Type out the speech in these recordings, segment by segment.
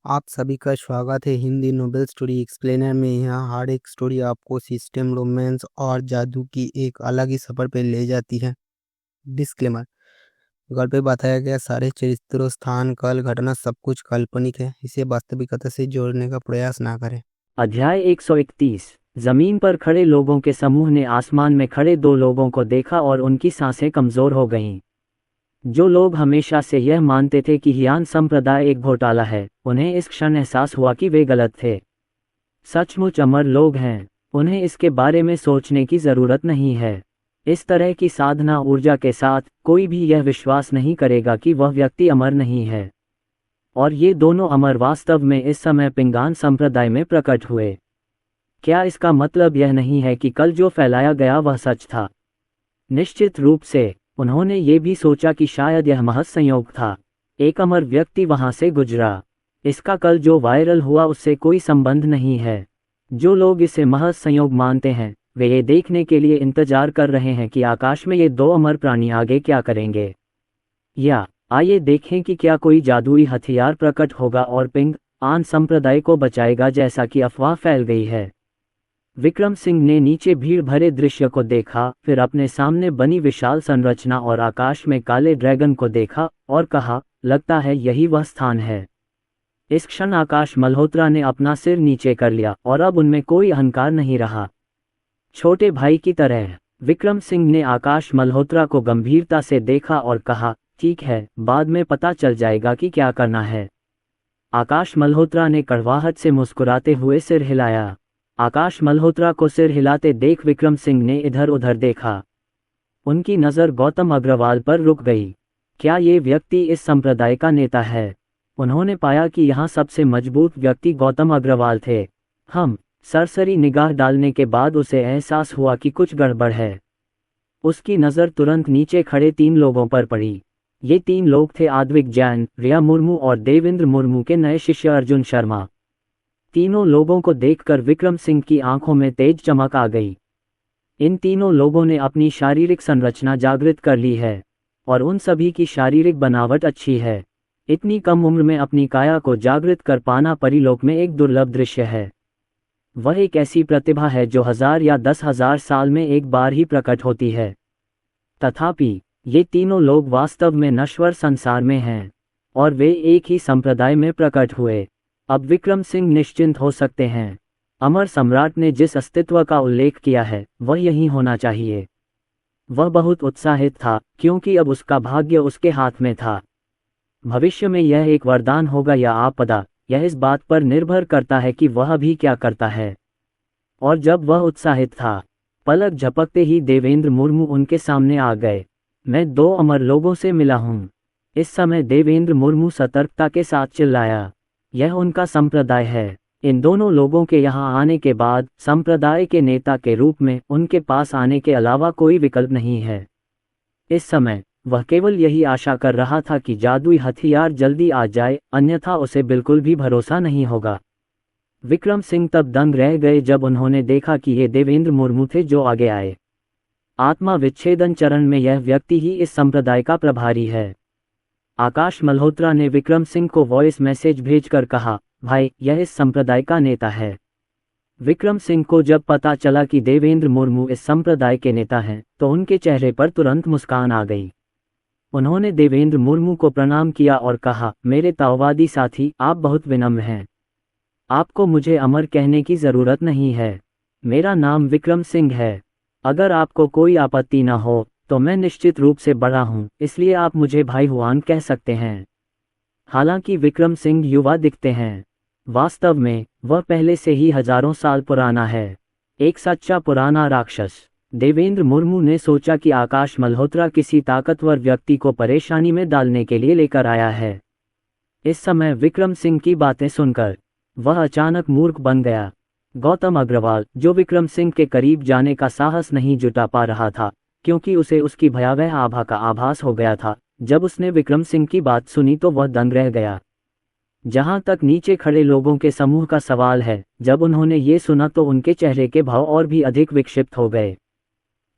आप सभी का स्वागत है हिंदी नोबेल स्टोरी एक्सप्लेनर में। यहाँ हर एक स्टोरी आपको सिस्टम, रोमांस और जादू की एक अलग ही सफर पर ले जाती है। डिस्क्लेमर: गल्प पे बताया गया सारे चरित्रों, स्थान, कल, घटना सब कुछ काल्पनिक है। इसे वास्तविकता से जोड़ने का प्रयास ना करें। अध्याय 131। जमीन पर खड़े लोगों के समूह ने आसमान में खड़े दो लोगों को देखा और उनकी सांसें कमजोर हो गईं। जो लोग हमेशा से यह मानते थे कि हियान संप्रदाय एक घोटाला है, उन्हें इस क्षण एहसास हुआ कि वे गलत थे। सचमुच अमर लोग हैं, उन्हें इसके बारे में सोचने की जरूरत नहीं है। इस तरह की साधना ऊर्जा के साथ कोई भी यह विश्वास नहीं करेगा कि वह व्यक्ति अमर नहीं है। और ये दोनों अमर वास्तव में इस समय पिंगान संप्रदाय में प्रकट हुए। क्या इसका मतलब यह नहीं है कि कल जो फैलाया गया वह सच था? निश्चित रूप से। उन्होंने ये भी सोचा कि शायद यह महज संयोग था। एक अमर व्यक्ति वहां से गुजरा। इसका कल जो वायरल हुआ उससे कोई संबंध नहीं है। जो लोग इसे महज संयोग मानते हैं, वे ये देखने के लिए इंतजार कर रहे हैं कि आकाश में ये दो अमर प्राणी आगे क्या करेंगे। या आइए देखें कि क्या कोई जादुई हथियार प्रकट होगा और पिंग आन संप्रदाय को बचाएगा जैसा कि अफवाह फैल गई है। विक्रम सिंह ने नीचे भीड़ भरे दृश्य को देखा, फिर अपने सामने बनी विशाल संरचना और आकाश में काले ड्रैगन को देखा और कहा, लगता है यही वह स्थान है। इस क्षण आकाश मल्होत्रा ने अपना सिर नीचे कर लिया और अब उनमें कोई अहंकार नहीं रहा। छोटे भाई की तरह विक्रम सिंह ने आकाश मल्होत्रा को गंभीरता से देखा और कहा, ठीक है, बाद में पता चल जाएगा कि क्या करना है। आकाश मल्होत्रा ने कड़वाहट से मुस्कुराते हुए सिर हिलाया। आकाश मल्होत्रा को सिर हिलाते देख विक्रम सिंह ने इधर उधर देखा। उनकी नज़र गौतम अग्रवाल पर रुक गई। क्या ये व्यक्ति इस संप्रदाय का नेता है? उन्होंने पाया कि यहाँ सबसे मजबूत व्यक्ति गौतम अग्रवाल थे। सरसरी निगाह डालने के बाद उसे एहसास हुआ कि कुछ गड़बड़ है। उसकी नज़र तुरंत नीचे खड़े तीन लोगों पर पड़ी। ये तीन लोग थे आद्विक जैन, रिया मुर्मू और देवेंद्र मुर्मू के नए शिष्य अर्जुन शर्मा। तीनों लोगों को देखकर विक्रम सिंह की आंखों में तेज चमक आ गई। इन तीनों लोगों ने अपनी शारीरिक संरचना जागृत कर ली है और उन सभी की शारीरिक बनावट अच्छी है। इतनी कम उम्र में अपनी काया को जागृत कर पाना परिलोक में एक दुर्लभ दृश्य है। वह एक ऐसी प्रतिभा है जो 1000 या 10,000 साल में एक बार ही प्रकट होती है। तथापि ये तीनों लोग वास्तव में नश्वर संसार में हैं और वे एक ही संप्रदाय में प्रकट हुए। अब विक्रम सिंह निश्चिंत हो सकते हैं। अमर सम्राट ने जिस अस्तित्व का उल्लेख किया है वह यही होना चाहिए। वह बहुत उत्साहित था क्योंकि अब उसका भाग्य उसके हाथ में था। भविष्य में यह एक वरदान होगा या आपदा, यह इस बात पर निर्भर करता है कि वह अभी क्या करता है। और जब वह उत्साहित था, पलक झपकते ही देवेंद्र मुर्मू उनके सामने आ गए। मैं दो अमर लोगों से मिला हूँ। इस समय देवेंद्र मुर्मू सतर्कता के साथ चिल्लाया, यह उनका संप्रदाय है। इन दोनों लोगों के यहाँ आने के बाद संप्रदाय के नेता के रूप में उनके पास आने के अलावा कोई विकल्प नहीं है। इस समय वह केवल यही आशा कर रहा था कि जादुई हथियार जल्दी आ जाए, अन्यथा उसे बिल्कुल भी भरोसा नहीं होगा। विक्रम सिंह तब दंग रह गए जब उन्होंने देखा कि ये देवेंद्र मुर्मू थे जो आगे आए। आत्मा विच्छेदन चरण में यह व्यक्ति ही इस संप्रदाय का प्रभारी है। आकाश मल्होत्रा ने विक्रम सिंह को वॉइस मैसेज भेजकर कहा, भाई, यह इस संप्रदाय का नेता है। विक्रम सिंह को जब पता चला कि देवेंद्र मुर्मू इस संप्रदाय के नेता हैं, तो उनके चेहरे पर तुरंत मुस्कान आ गई। उन्होंने देवेंद्र मुर्मू को प्रणाम किया और कहा, मेरे ताओवादी साथी, आप बहुत विनम्र हैं। आपको मुझे अमर कहने की जरूरत नहीं है। मेरा नाम विक्रम सिंह है। अगर आपको कोई आपत्ति न हो तो मैं निश्चित रूप से बड़ा हूँ, इसलिए आप मुझे भाई हुआन कह सकते हैं। हालांकि विक्रम सिंह युवा दिखते हैं, वास्तव में वह पहले से ही हजारों साल पुराना है, एक सच्चा पुराना राक्षस। देवेंद्र मुर्मू ने सोचा कि आकाश मल्होत्रा किसी ताकतवर व्यक्ति को परेशानी में डालने के लिए लेकर आया है। इस समय विक्रम सिंह की बातें सुनकर वह अचानक मूर्ख बन गया। गौतम अग्रवाल, जो विक्रम सिंह के करीब जाने का साहस नहीं जुटा पा रहा था क्योंकि उसे उसकी भयावह आभा का आभास हो गया था, जब उसने विक्रम सिंह की बात सुनी तो वह दंग रह गया। जहां तक नीचे खड़े लोगों के समूह का सवाल है, जब उन्होंने ये सुना तो उनके चेहरे के भाव और भी अधिक विक्षिप्त हो गए।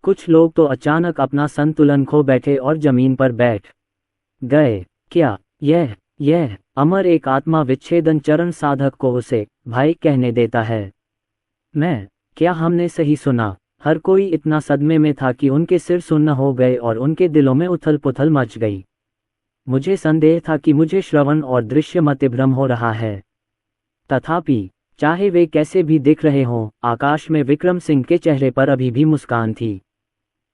कुछ लोग तो अचानक अपना संतुलन खो बैठे और जमीन पर बैठ गए। क्या यह यह अमर एक आत्मा विच्छेदन चरण साधक को उसे भाई कहने देता है। क्या हमने सही सुना? हर कोई इतना सदमे में था कि उनके सिर सुन्न हो गए और उनके दिलों में उथल पुथल मच गई। मुझे संदेह था कि मुझे श्रवण और दृश्य मतिभ्रम हो रहा है। तथापि चाहे वे कैसे भी दिख रहे हों, आकाश में विक्रम सिंह के चेहरे पर अभी भी मुस्कान थी।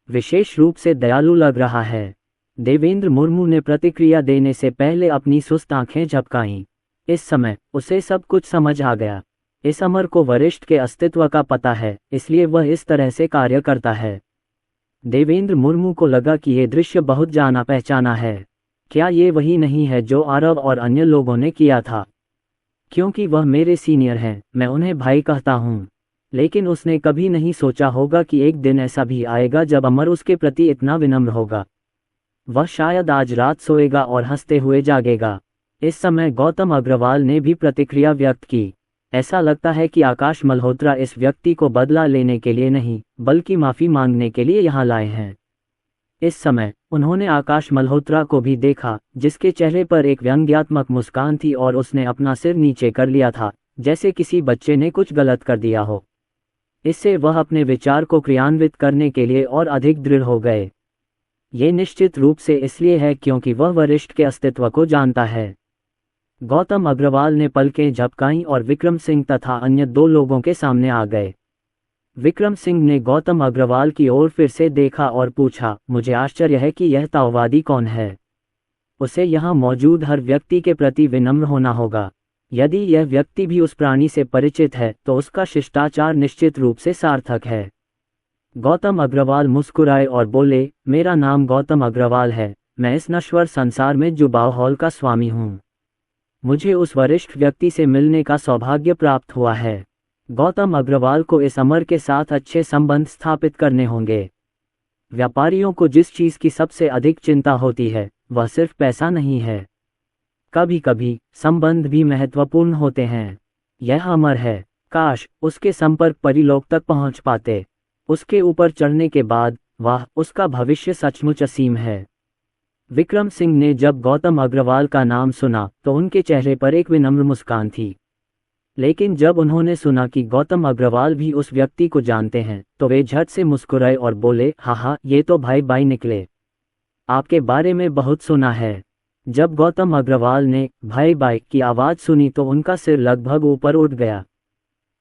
विशेष रूप से दयालु लग रहा है। देवेंद्र मुर्मू ने प्रतिक्रिया देने से पहले अपनी सुस्त आंखें झपकाईं। इस समय उसे सब कुछ समझ आ गया। इस अमर को वरिष्ठ के अस्तित्व का पता है, इसलिए वह इस तरह से कार्य करता है। देवेंद्र मुर्मू को लगा कि ये दृश्य बहुत जाना पहचाना है। क्या ये वही नहीं है जो आरव और अन्य लोगों ने किया था? क्योंकि वह मेरे सीनियर हैं, मैं उन्हें भाई कहता हूँ। लेकिन उसने कभी नहीं सोचा होगा कि एक दिन ऐसा भी आएगा जब अमर उसके प्रति इतना विनम्र होगा। वह शायद आज रात सोएगा और हंसते हुए जागेगा। इस समय गौतम अग्रवाल ने भी प्रतिक्रिया व्यक्त की। ऐसा लगता है कि आकाश मल्होत्रा इस व्यक्ति को बदला लेने के लिए नहीं, बल्कि माफी मांगने के लिए यहाँ लाए हैं। इस समय उन्होंने आकाश मल्होत्रा को भी देखा, जिसके चेहरे पर एक व्यंग्यात्मक मुस्कान थी और उसने अपना सिर नीचे कर लिया था, जैसे किसी बच्चे ने कुछ गलत कर दिया हो। इससे वह अपने विचार को क्रियान्वित करने के लिए और अधिक दृढ़ हो गए। ये निश्चित रूप से इसलिए है क्योंकि वह वरिष्ठ के अस्तित्व को जानता है। गौतम अग्रवाल ने पलकें झपकाईं और विक्रम सिंह तथा अन्य दो लोगों के सामने आ गए। विक्रम सिंह ने गौतम अग्रवाल की ओर फिर से देखा और पूछा, मुझे आश्चर्य है कि यह ताओवादी कौन है? उसे यहाँ मौजूद हर व्यक्ति के प्रति विनम्र होना होगा। यदि यह व्यक्ति भी उस प्राणी से परिचित है तो उसका शिष्टाचार निश्चित रूप से सार्थक है। गौतम अग्रवाल मुस्कुराए और बोले, मेरा नाम गौतम अग्रवाल है। मैं इस नश्वर संसार में जुबाव हॉल का स्वामी हूँ। मुझे उस वरिष्ठ व्यक्ति से मिलने का सौभाग्य प्राप्त हुआ है। गौतम अग्रवाल को इस अमर के साथ अच्छे संबंध स्थापित करने होंगे। व्यापारियों को जिस चीज़ की सबसे अधिक चिंता होती है वह सिर्फ पैसा नहीं है। कभी कभी संबंध भी महत्वपूर्ण होते हैं। यह अमर है। काश उसके संपर्क परिलोक तक पहुंच पाते। उसके ऊपर चढ़ने के बाद वाह, उसका भविष्य सचमुच असीम है। विक्रम सिंह ने जब गौतम अग्रवाल का नाम सुना तो उनके चेहरे पर एक विनम्र मुस्कान थी। लेकिन जब उन्होंने सुना कि गौतम अग्रवाल भी उस व्यक्ति को जानते हैं तो वे झट से मुस्कुराए और बोले, हाँ, ये तो भाई बाई निकले। आपके बारे में बहुत सुना है। जब गौतम अग्रवाल ने भाई बाई की आवाज़ सुनी तो उनका सिर लगभग ऊपर उठ गया।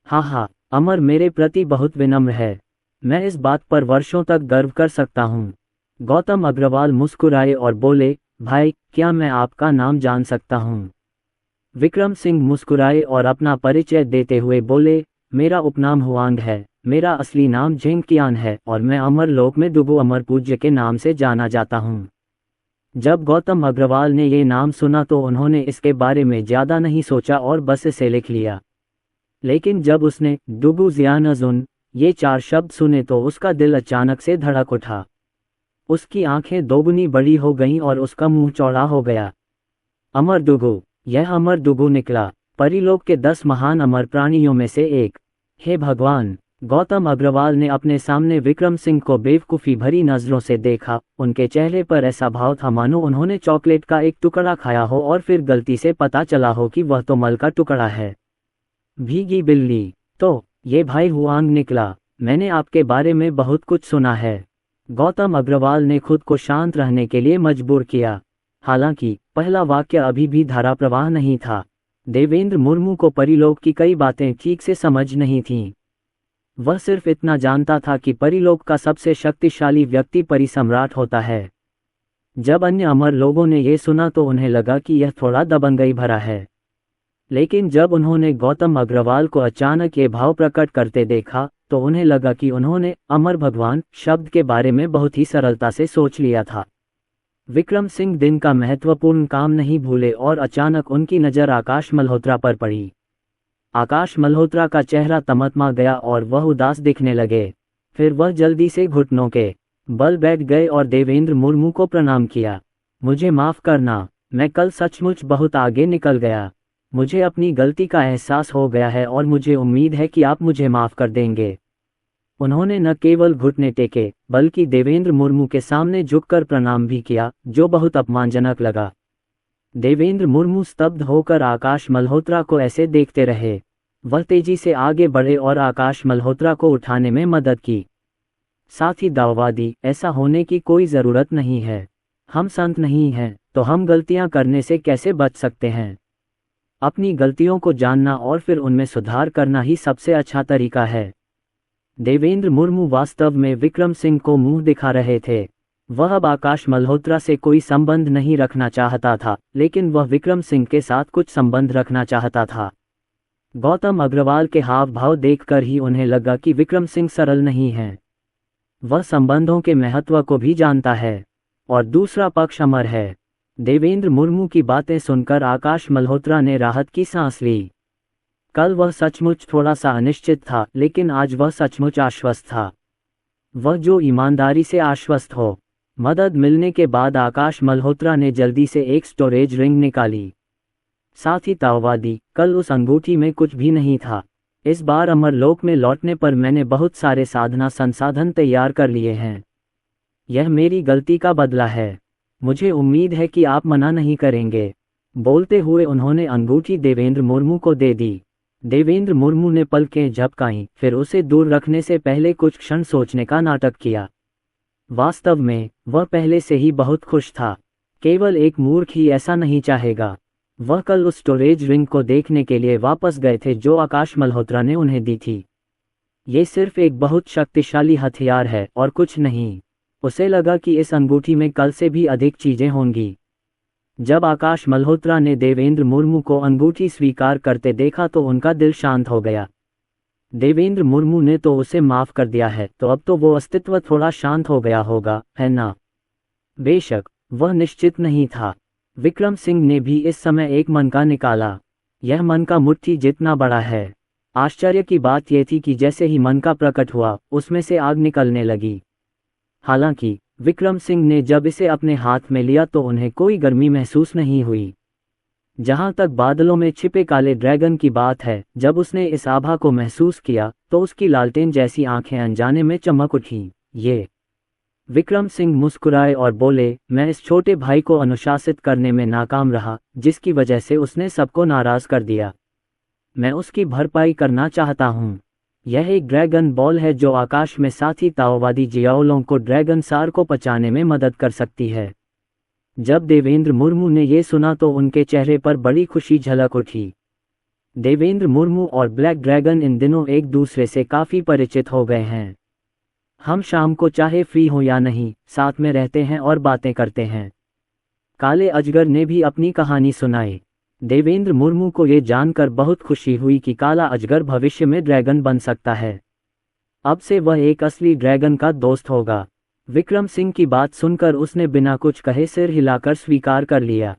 हाँ, अमर मेरे प्रति बहुत विनम्र है। मैं इस बात पर वर्षों तक गर्व कर सकता हूँ। गौतम अग्रवाल मुस्कुराए और बोले, भाई, क्या मैं आपका नाम जान सकता हूँ? विक्रम सिंह मुस्कुराए और अपना परिचय देते हुए बोले, मेरा उपनाम हुआंग है। मेरा असली नाम झेंगकियान है और मैं अमर लोक में डुबो अमर पूज्य के नाम से जाना जाता हूँ। जब गौतम अग्रवाल ने ये नाम सुना तो उन्होंने इसके बारे में ज़्यादा नहीं सोचा और बस इसे लिख लिया। लेकिन जब उसने डुबू ज़ियानज़ुन ये 4 शब्द सुने तो उसका दिल अचानक से धड़क उठा। उसकी आंखें दोगुनी बड़ी हो गईं और उसका मुंह चौड़ा हो गया। अमर डुगू, यह अमर डुगू निकला, परिलोक के 10 महान अमर प्राणियों में से एक। हे भगवान! गौतम अग्रवाल ने अपने सामने विक्रम सिंह को बेवकूफ़ी भरी नज़रों से देखा। उनके चेहरे पर ऐसा भाव था मानो उन्होंने चॉकलेट का एक टुकड़ा खाया हो और फिर गलती से पता चला हो कि वह तो मल का टुकड़ा है। भीगी बिल्ली, तो ये भाई हुआंग निकला। मैंने आपके बारे में बहुत कुछ सुना है। गौतम अग्रवाल ने खुद को शांत रहने के लिए मजबूर किया। हालांकि पहला वाक्य अभी भी धारा प्रवाह नहीं था। देवेंद्र मुर्मू को परिलोक की कई बातें ठीक से समझ नहीं थीं। वह सिर्फ इतना जानता था कि परिलोक का सबसे शक्तिशाली व्यक्ति परिसम्राट होता है। जब अन्य अमर लोगों ने ये सुना तो उन्हें लगा कि यह थोड़ा दबंगई भरा है। लेकिन जब उन्होंने गौतम अग्रवाल को अचानक ये भाव प्रकट करते देखा तो उन्हें लगा कि उन्होंने अमर भगवान शब्द के बारे में बहुत ही सरलता से सोच लिया था। विक्रम सिंह दिन का महत्वपूर्ण काम नहीं भूले और अचानक उनकी नज़र आकाश मल्होत्रा पर पड़ी। आकाश मल्होत्रा का चेहरा तमतमा गया और वह उदास दिखने लगे। फिर वह जल्दी से घुटनों के बल बैठ गए और देवेंद्र मुर्मू को प्रणाम किया। मुझे माफ़ करना, मैं कल सचमुच बहुत आगे निकल गया। मुझे अपनी गलती का एहसास हो गया है और मुझे उम्मीद है कि आप मुझे माफ़ कर देंगे। उन्होंने न केवल घुटने टेके बल्कि देवेंद्र मुर्मू के सामने झुककर प्रणाम भी किया, जो बहुत अपमानजनक लगा। देवेंद्र मुर्मू स्तब्ध होकर आकाश मल्होत्रा को ऐसे देखते रहे। वह तेजी से आगे बढ़े और आकाश मल्होत्रा को उठाने में मदद की। साथ ही दाववादी, ऐसा होने की कोई ज़रूरत नहीं है। हम संत नहीं हैं, तो हम गलतियां करने से कैसे बच सकते हैं? अपनी गलतियों को जानना और फिर उनमें सुधार करना ही सबसे अच्छा तरीका है। देवेंद्र मुर्मू वास्तव में विक्रम सिंह को मुंह दिखा रहे थे। वह अब आकाश मल्होत्रा से कोई संबंध नहीं रखना चाहता था, लेकिन वह विक्रम सिंह के साथ कुछ संबंध रखना चाहता था। गौतम अग्रवाल के हाव भाव देखकर ही उन्हें लगा कि विक्रम सिंह सरल नहीं है। वह संबंधों के महत्व को भी जानता है और दूसरा पक्ष अमर है। देवेंद्र मुर्मू की बातें सुनकर आकाश मल्होत्रा ने राहत की सांस ली। कल वह सचमुच थोड़ा सा अनिश्चित था, लेकिन आज वह सचमुच आश्वस्त था। वह जो ईमानदारी से आश्वस्त हो। मदद मिलने के बाद आकाश मल्होत्रा ने जल्दी से एक स्टोरेज रिंग निकाली। साथ ही ताओवादी, कल उस अंगूठी में कुछ भी नहीं था। इस बार अमरलोक में लौटने पर मैंने बहुत सारे साधना संसाधन तैयार कर लिए हैं। यह मेरी गलती का बदला है। मुझे उम्मीद है कि आप मना नहीं करेंगे। बोलते हुए उन्होंने अंगूठी देवेंद्र मुर्मू को दे दी। देवेंद्र मुर्मू ने पलकें झपकाईं, फिर उसे दूर रखने से पहले कुछ क्षण सोचने का नाटक किया। वास्तव में वह पहले से ही बहुत खुश था। केवल एक मूर्ख ही ऐसा नहीं चाहेगा। वह कल उस स्टोरेज रिंग को देखने के लिए वापस गए थे जो आकाश मल्होत्रा ने उन्हें दी थी। ये सिर्फ एक बहुत शक्तिशाली हथियार है और कुछ नहीं। उसे लगा कि इस अंगूठी में कल से भी अधिक चीजें होंगी। जब आकाश मल्होत्रा ने देवेंद्र मुर्मू को अंगूठी स्वीकार करते देखा तो उनका दिल शांत हो गया। देवेंद्र मुर्मू ने तो उसे माफ कर दिया है, तो अब तो वो अस्तित्व थोड़ा शांत हो गया होगा, है ना? बेशक वह निश्चित नहीं था। विक्रम सिंह ने भी इस समय एक मन का निकाला। यह मन का मुट्ठी जितना बड़ा है। आश्चर्य की बात यह थी कि जैसे ही मन का प्रकट हुआ, उसमें से आग निकलने लगी। हालांकि विक्रम सिंह ने जब इसे अपने हाथ में लिया तो उन्हें कोई गर्मी महसूस नहीं हुई। जहां तक बादलों में छिपे काले ड्रैगन की बात है, जब उसने इस आभा को महसूस किया तो उसकी लालटेन जैसी आंखें अनजाने में चमक उठीं। ये विक्रम सिंह मुस्कुराए और बोले, मैं इस छोटे भाई को अनुशासित करने में नाकाम रहा, जिसकी वजह से उसने सबको नाराज कर दिया। मैं उसकी भरपाई करना चाहता हूँ। यह एक ड्रैगन बॉल है जो आकाश में साथी ताओवादी जियाओलों को ड्रैगन सार को पचाने में मदद कर सकती है। जब देवेंद्र मुर्मू ने यह सुना तो उनके चेहरे पर बड़ी खुशी झलक उठी। देवेंद्र मुर्मू और ब्लैक ड्रैगन इन दिनों एक दूसरे से काफी परिचित हो गए हैं। हम शाम को चाहे फ्री हो या नहीं, साथ में रहते हैं और बातें करते हैं। काले अजगर ने भी अपनी कहानी सुनाई। देवेंद्र मुर्मू को ये जानकर बहुत खुशी हुई कि काला अजगर भविष्य में ड्रैगन बन सकता है। अब से वह एक असली ड्रैगन का दोस्त होगा। विक्रम सिंह की बात सुनकर उसने बिना कुछ कहे सिर हिलाकर स्वीकार कर लिया।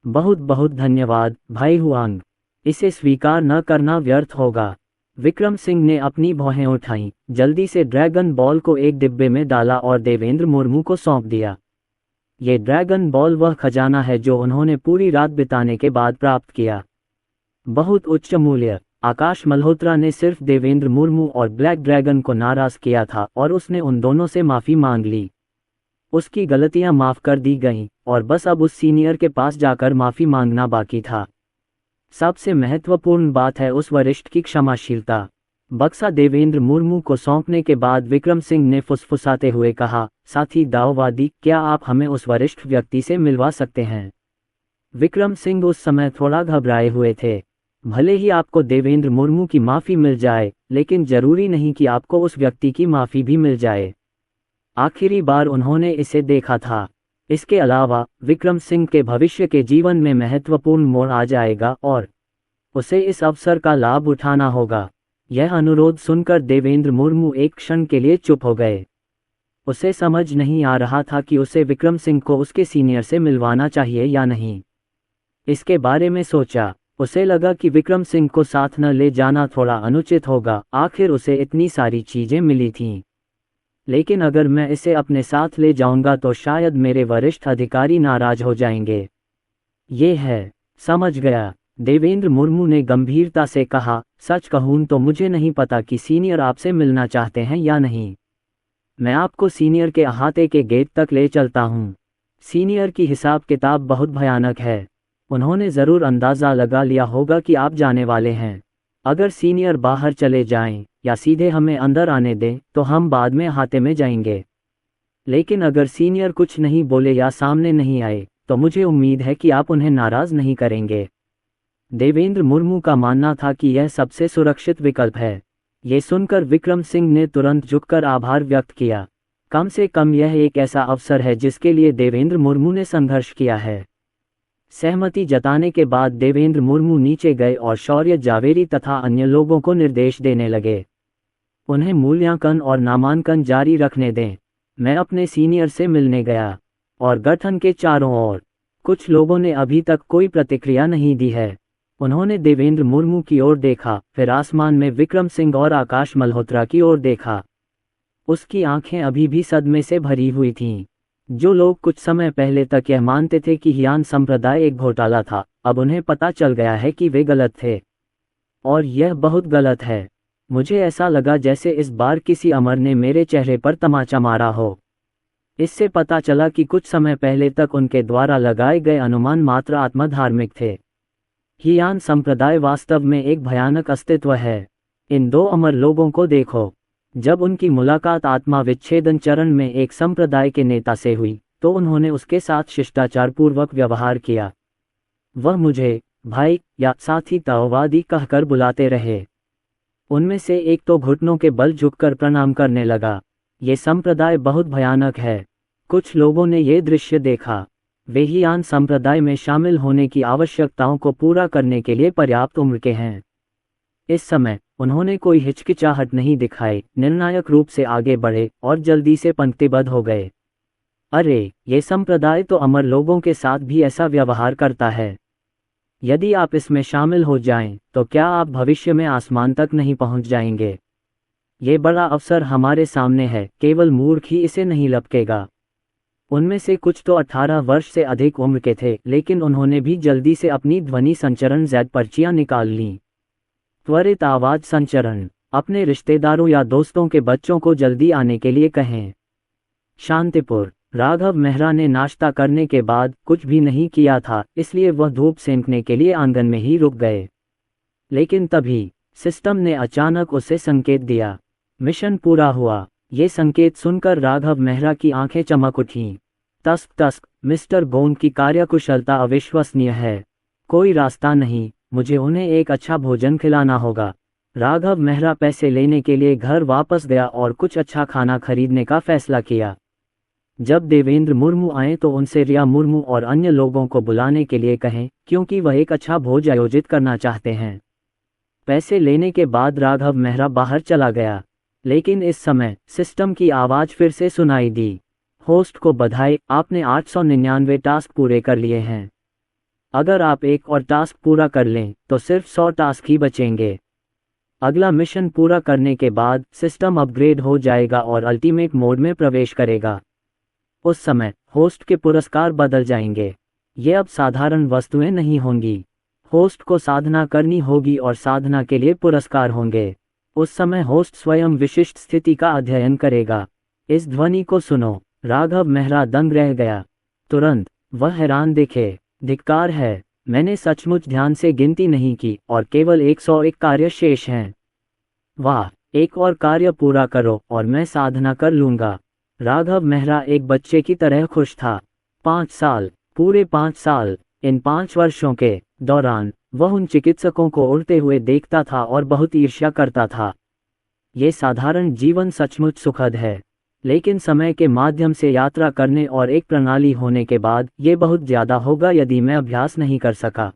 बहुत बहुत धन्यवाद भाई हुआंग। इसे स्वीकार न करना व्यर्थ होगा। विक्रम सिंह ने अपनी भौहें उठाईं, जल्दी से ड्रैगन बॉल को एक डिब्बे में डाला और देवेंद्र मुर्मू को सौंप दिया। ये ड्रैगन बॉल वह खजाना है जो उन्होंने पूरी रात बिताने के बाद प्राप्त किया। बहुत उच्च मूल्य। आकाश मल्होत्रा ने सिर्फ देवेंद्र मुर्मू और ब्लैक ड्रैगन को नाराज किया था और उसने उन दोनों से माफी मांग ली। उसकी गलतियां माफ कर दी गईं और बस अब उस सीनियर के पास जाकर माफी मांगना बाकी था। सबसे महत्वपूर्ण बात है उस वरिष्ठ की क्षमाशीलता। बक्सा देवेंद्र मुर्मू को सौंपने के बाद विक्रम सिंह ने फुसफुसाते हुए कहा, साथी दाववादी, क्या आप हमें उस वरिष्ठ व्यक्ति से मिलवा सकते हैं? विक्रम सिंह उस समय थोड़ा घबराए हुए थे। भले ही आपको देवेंद्र मुर्मू की माफी मिल जाए, लेकिन जरूरी नहीं कि आपको उस व्यक्ति की माफी भी मिल जाए। आखिरी बार उन्होंने इसे देखा था। इसके अलावा विक्रम सिंह के भविष्य के जीवन में महत्वपूर्ण मोड़ आ जाएगा और उसे इस अवसर का लाभ उठाना होगा। यह अनुरोध सुनकर देवेंद्र मुर्मू एक क्षण के लिए चुप हो गए। उसे समझ नहीं आ रहा था कि उसे विक्रम सिंह को उसके सीनियर से मिलवाना चाहिए या नहीं। इसके बारे में सोचा। उसे लगा कि विक्रम सिंह को साथ न ले जाना थोड़ा अनुचित होगा, आखिर उसे इतनी सारी चीजें मिली थीं। लेकिन अगर मैं इसे अपने साथ ले जाऊंगा तो शायद मेरे वरिष्ठ अधिकारी नाराज हो जाएंगे। ये है, समझ गया। देवेंद्र मुर्मू ने गंभीरता से कहा, सच कहूं तो मुझे नहीं पता कि सीनियर आपसे मिलना चाहते हैं या नहीं। मैं आपको सीनियर के अहाते के गेट तक ले चलता हूं। सीनियर की हिसाब किताब बहुत भयानक है। उन्होंने ज़रूर अंदाज़ा लगा लिया होगा कि आप जाने वाले हैं। अगर सीनियर बाहर चले जाएं या सीधे हमें अंदर आने दें तो हम बाद में अहाते में जाएंगे। लेकिन अगर सीनियर कुछ नहीं बोले या सामने नहीं आए तो मुझे उम्मीद है कि आप उन्हें नाराज़ नहीं करेंगे। देवेंद्र मुर्मू का मानना था कि यह सबसे सुरक्षित विकल्प है। ये सुनकर विक्रम सिंह ने तुरंत झुककर आभार व्यक्त किया। कम से कम यह एक ऐसा अवसर है जिसके लिए देवेंद्र मुर्मू ने संघर्ष किया है। सहमति जताने के बाद देवेंद्र मुर्मू नीचे गए और शौर्य जावेरी तथा अन्य लोगों को निर्देश देने लगे। उन्हें मूल्यांकन और नामांकन जारी रखने दें। मैं अपने सीनियर से मिलने गया और गठन के चारों ओर कुछ लोगों ने अभी तक कोई प्रतिक्रिया नहीं दी है। उन्होंने देवेंद्र मुर्मू की ओर देखा, फिर आसमान में विक्रम सिंह और आकाश मल्होत्रा की ओर देखा। उसकी आंखें अभी भी सदमे से भरी हुई थीं। जो लोग कुछ समय पहले तक यह मानते थे कि हियान संप्रदाय एक घोटाला था, अब उन्हें पता चल गया है कि वे गलत थे। और यह बहुत गलत है। मुझे ऐसा लगा जैसे इस बार किसी अमर ने मेरे चेहरे पर तमाचा मारा हो। इससे पता चला कि कुछ समय पहले तक उनके द्वारा लगाए गए अनुमान मात्र आत्मधार्मिक थे। हियान संप्रदाय वास्तव में एक भयानक अस्तित्व है। इन दो अमर लोगों को देखो। जब उनकी मुलाकात आत्मा विच्छेदन चरण में एक संप्रदाय के नेता से हुई तो उन्होंने उसके साथ शिष्टाचारपूर्वक व्यवहार किया। वह मुझे भाई या साथी ताओवादी कहकर बुलाते रहे। उनमें से एक तो घुटनों के बल झुककर प्रणाम करने लगा। ये संप्रदाय बहुत भयानक है। कुछ लोगों ने ये दृश्य देखा। वे हियान संप्रदाय में शामिल होने की आवश्यकताओं को पूरा करने के लिए पर्याप्त उम्र के हैं। इस समय उन्होंने कोई हिचकिचाहट नहीं दिखाई, निर्णायक रूप से आगे बढ़े और जल्दी से पंक्तिबद्ध हो गए। अरे, ये संप्रदाय तो अमर लोगों के साथ भी ऐसा व्यवहार करता है। यदि आप इसमें शामिल हो जाएं, तो क्या आप भविष्य में आसमान तक नहीं पहुंच जाएंगे? ये बड़ा अवसर हमारे सामने है, केवल मूर्ख ही इसे नहीं लपकेगा। उनमें से कुछ तो 18 वर्ष से अधिक उम्र के थे, लेकिन उन्होंने भी जल्दी से अपनी ध्वनि संचरण जेड पर्चियां निकाल लीं। त्वरित आवाज संचरण। अपने रिश्तेदारों या दोस्तों के बच्चों को जल्दी आने के लिए कहें। शांतिपुर। राघव मेहरा ने नाश्ता करने के बाद कुछ भी नहीं किया था, इसलिए वह धूप सेंकने के लिए आंगन में ही रुक गए। लेकिन तभी सिस्टम ने अचानक उसे संकेत दिया। मिशन पूरा हुआ। ये संकेत सुनकर राघव मेहरा की आंखें चमक उठीं। तस्क तस्क, मिस्टर गोंड की कार्यकुशलता अविश्वसनीय है। कोई रास्ता नहीं, मुझे उन्हें एक अच्छा भोजन खिलाना होगा। राघव मेहरा पैसे लेने के लिए घर वापस गया और कुछ अच्छा खाना खरीदने का फैसला किया। जब देवेंद्र मुर्मू आए तो उनसे रिया मुर्मू और अन्य लोगों को बुलाने के लिए कहें, क्योंकि वह एक अच्छा भोज आयोजित करना चाहते हैं। पैसे लेने के बाद राघव मेहरा बाहर चला गया। लेकिन इस समय सिस्टम की आवाज़ फिर से सुनाई दी। होस्ट को बधाई, आपने 899 टास्क पूरे कर लिए हैं। अगर आप एक और टास्क पूरा कर लें तो सिर्फ 100 टास्क ही बचेंगे। अगला मिशन पूरा करने के बाद सिस्टम अपग्रेड हो जाएगा और अल्टीमेट मोड में प्रवेश करेगा। उस समय होस्ट के पुरस्कार बदल जाएंगे। ये अब साधारण वस्तुएं नहीं होंगी। होस्ट को साधना करनी होगी और साधना के लिए पुरस्कार होंगे। उस समय होस्ट स्वयं विशिष्ट स्थिति का अध्ययन करेगा। इस ध्वनि को सुनो। राघव मेहरा दंग रह गया। तुरंत वह हैरान दिखे। धिक्कार है, मैंने सचमुच ध्यान से गिनती नहीं की और केवल 101 कार्य शेष हैं। वाह, एक और कार्य पूरा करो और मैं साधना कर लूंगा। राघव मेहरा एक बच्चे की तरह खुश था। 5 साल, पूरे 5 साल। इन 5 वर्षों के दौरान वह उन चिकित्सकों को उड़ते हुए देखता था और बहुत ईर्ष्या करता था। ये साधारण जीवन सचमुच सुखद है, लेकिन समय के माध्यम से यात्रा करने और एक प्रणाली होने के बाद ये बहुत ज़्यादा होगा यदि मैं अभ्यास नहीं कर सका।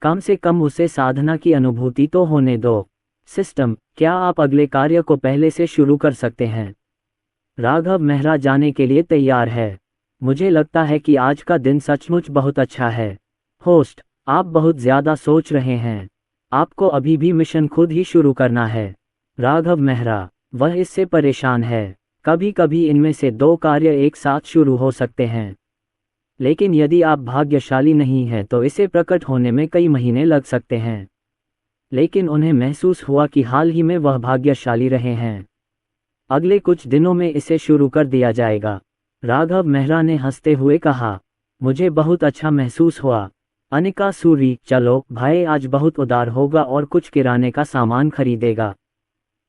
कम से कम उसे साधना की अनुभूति तो होने दो। सिस्टम, क्या आप अगले कार्य को पहले से शुरू कर सकते हैं? राघव मेहरा जाने के लिए तैयार है। मुझे लगता है कि आज का दिन सचमुच बहुत अच्छा है। होस्ट, आप बहुत ज़्यादा सोच रहे हैं। आपको अभी भी मिशन खुद ही शुरू करना है। राघव मेहरा, वह इससे परेशान है। कभी कभी इनमें से 2 कार्य एक साथ शुरू हो सकते हैं, लेकिन यदि आप भाग्यशाली नहीं हैं तो इसे प्रकट होने में कई महीने लग सकते हैं। लेकिन उन्हें महसूस हुआ कि हाल ही में वह भाग्यशाली रहे हैं। अगले कुछ दिनों में इसे शुरू कर दिया जाएगा। राघव मेहरा ने हंसते हुए कहा, मुझे बहुत अच्छा महसूस हुआ। अनिका सूरी, चलो भाई आज बहुत उदार होगा और कुछ किराने का सामान खरीदेगा।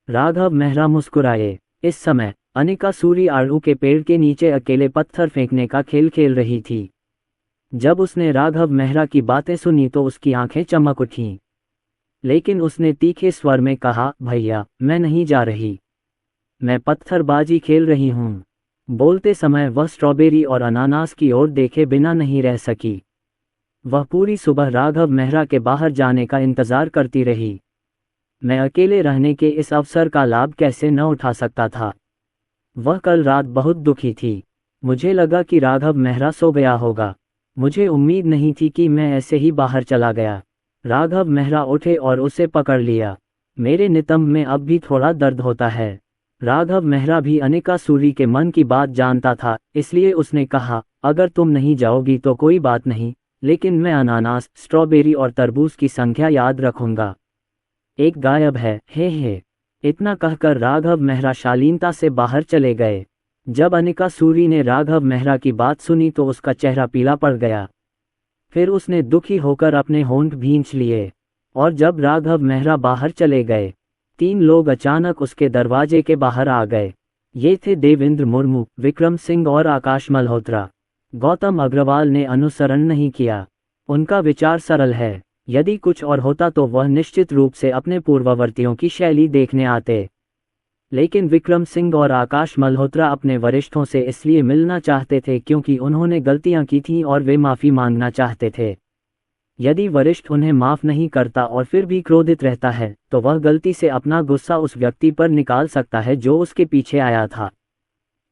राघव मेहरा मुस्कुराए। इस समय अनिका सूरी आड़ू के पेड़ के नीचे अकेले पत्थर फेंकने का खेल खेल रही थी। जब उसने राघव मेहरा की बातें सुनी तो उसकी आंखें चमक उठीं। लेकिन उसने तीखे स्वर में कहा, भैया मैं नहीं जा रही, मैं पत्थरबाजी खेल रही हूँ। बोलते समय वह स्ट्रॉबेरी और अनानास की ओर देखे बिना नहीं रह सकी। वह पूरी सुबह राघव मेहरा के बाहर जाने का इंतजार करती रही। मैं अकेले रहने के इस अवसर का लाभ कैसे न उठा सकता था। वह कल रात बहुत दुखी थी। मुझे लगा कि राघव मेहरा सो गया होगा। मुझे उम्मीद नहीं थी कि मैं ऐसे ही बाहर चला गया। राघव मेहरा उठे और उसे पकड़ लिया। मेरे नितंब में अब भी थोड़ा दर्द होता है। राघव मेहरा भी अनिका सूरी के मन की बात जानता था, इसलिए उसने कहा, अगर तुम नहीं जाओगी तो कोई बात नहीं, लेकिन मैं अनानास, स्ट्रॉबेरी और तरबूज की संख्या याद रखूंगा। एक गायब है, हे। इतना कहकर राघव मेहरा शालीनता से बाहर चले गए। जब अनिका सूरी ने राघव मेहरा की बात सुनी तो उसका चेहरा पीला पड़ गया। फिर उसने दुखी होकर अपने होंठ भींच लिए। और जब राघव मेहरा बाहर चले गए, 3 लोग अचानक उसके दरवाजे के बाहर आ गए। ये थे देवेंद्र मुर्मू, विक्रम सिंह और आकाश मल्होत्रा। गौतम अग्रवाल ने अनुसरण नहीं किया। उनका विचार सरल है, यदि कुछ और होता तो वह निश्चित रूप से अपने पूर्ववर्तियों की शैली देखने आते। लेकिन विक्रम सिंह और आकाश मल्होत्रा अपने वरिष्ठों से इसलिए मिलना चाहते थे क्योंकि उन्होंने गलतियां की थीं और वे माफ़ी मांगना चाहते थे। यदि वरिष्ठ उन्हें माफ़ नहीं करता और फिर भी क्रोधित रहता है तो वह गलती से अपना गुस्सा उस व्यक्ति पर निकाल सकता है जो उसके पीछे आया था।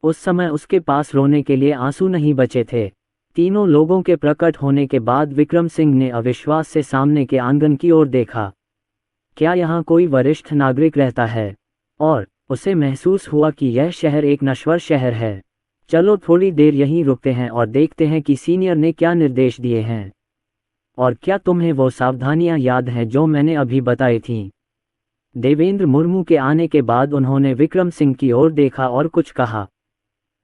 उस समय उसके पास रोने के लिए आंसू नहीं बचे थे। तीनों लोगों के प्रकट होने के बाद विक्रम सिंह ने अविश्वास से सामने के आंगन की ओर देखा। क्या यहाँ कोई वरिष्ठ नागरिक रहता है? और उसे महसूस हुआ कि यह शहर एक नश्वर शहर है। चलो थोड़ी देर यहीं रुकते हैं और देखते हैं कि सीनियर ने क्या निर्देश दिए हैं। और क्या तुम्हें वो सावधानियां याद हैं जो मैंने अभी बताई थीं? देवेंद्र मुर्मू के आने के बाद उन्होंने विक्रम सिंह की ओर देखा और कुछ कहा।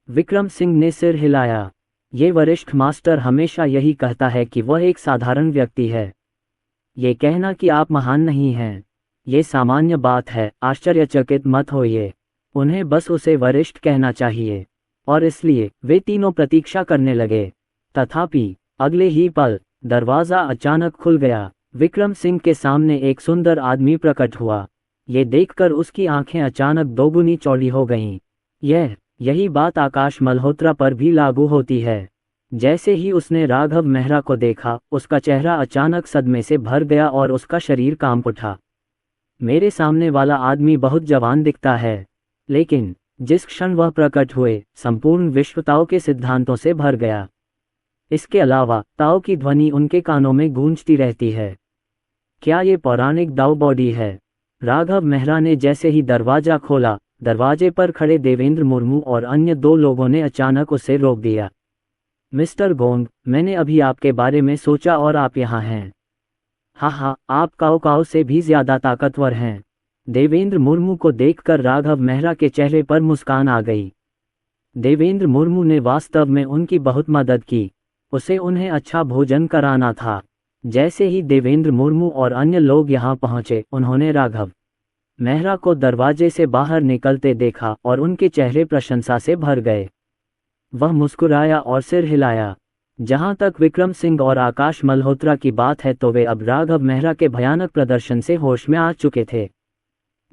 विक्रम सिंह ने सिर हिलाया। ये वरिष्ठ मास्टर हमेशा यही कहता है कि वह एक साधारण व्यक्ति है। ये कहना कि आप महान नहीं हैं, ये सामान्य बात है, आश्चर्यचकित मत होइए। उन्हें बस उसे वरिष्ठ कहना चाहिए। और इसलिए वे तीनों प्रतीक्षा करने लगे। तथापि अगले ही पल दरवाज़ा अचानक खुल गया। विक्रम सिंह के सामने एक सुंदर आदमी प्रकट हुआ। ये देखकर उसकी आंखें अचानक दोगुनी चौड़ी हो गईं। यही बात आकाश मल्होत्रा पर भी लागू होती है। जैसे ही उसने राघव मेहरा को देखा, उसका चेहरा अचानक सदमे से भर गया और उसका शरीर कांप उठा। मेरे सामने वाला आदमी बहुत जवान दिखता है, लेकिन जिस क्षण वह प्रकट हुए, संपूर्ण विश्व ताओ के सिद्धांतों से भर गया। इसके अलावा ताओ की ध्वनि उनके कानों में गूंजती रहती है। क्या ये पौराणिक दाओ बॉडी है? राघव मेहरा ने जैसे ही दरवाजा खोला, दरवाजे पर खड़े देवेंद्र मुर्मू और अन्य 2 लोगों ने अचानक उसे रोक दिया। मिस्टर गोंग, मैंने अभी आपके बारे में सोचा और आप यहाँ हैं। हाँ, आप काओ काओ से भी ज्यादा ताकतवर हैं। देवेंद्र मुर्मू को देखकर राघव मेहरा के चेहरे पर मुस्कान आ गई। देवेंद्र मुर्मू ने वास्तव में उनकी बहुत मदद की। उसे उन्हें अच्छा भोजन कराना था। जैसे ही देवेंद्र मुर्मू और अन्य लोग यहाँ पहुँचे, उन्होंने राघव मेहरा को दरवाजे से बाहर निकलते देखा और उनके चेहरे प्रशंसा से भर गए। वह मुस्कुराया और सिर हिलाया। जहां तक विक्रम सिंह और आकाश मल्होत्रा की बात है तो वे अब राघव मेहरा के भयानक प्रदर्शन से होश में आ चुके थे।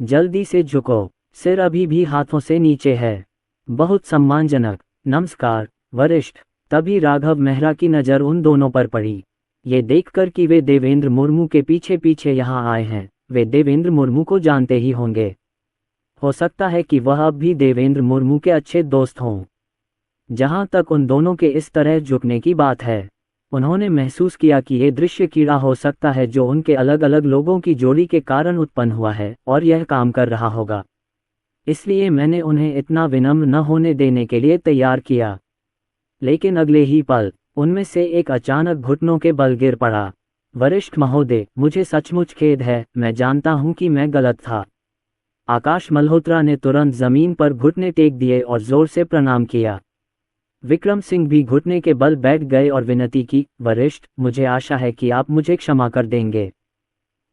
जल्दी से झुको, सिर अभी भी हाथों से नीचे है। बहुत सम्मानजनक, नमस्कार वरिष्ठ। तभी राघव मेहरा की नज़र उन दोनों पर पड़ी। ये देखकर कि वे देवेंद्र मुर्मू के पीछे पीछे यहाँ आए हैं, वे देवेंद्र मुर्मू को जानते ही होंगे। हो सकता है कि वह अब भी देवेंद्र मुर्मू के अच्छे दोस्त हों। जहां तक उन दोनों के इस तरह झुकने की बात है, उन्होंने महसूस किया कि ये दृश्य कीड़ा हो सकता है जो उनके अलग अलग लोगों की जोड़ी के कारण उत्पन्न हुआ है और यह काम कर रहा होगा। इसलिए मैंने उन्हें इतना विनम्र न होने देने के लिए तैयार किया। लेकिन अगले ही पल उनमें से एक अचानक घुटनों के बल गिर पड़ा। वरिष्ठ महोदय, मुझे सचमुच खेद है, मैं जानता हूं कि मैं गलत था। आकाश मल्होत्रा ने तुरंत जमीन पर घुटने टेक दिए और जोर से प्रणाम किया। विक्रम सिंह भी घुटने के बल बैठ गए और विनती की, वरिष्ठ, मुझे आशा है कि आप मुझे क्षमा कर देंगे।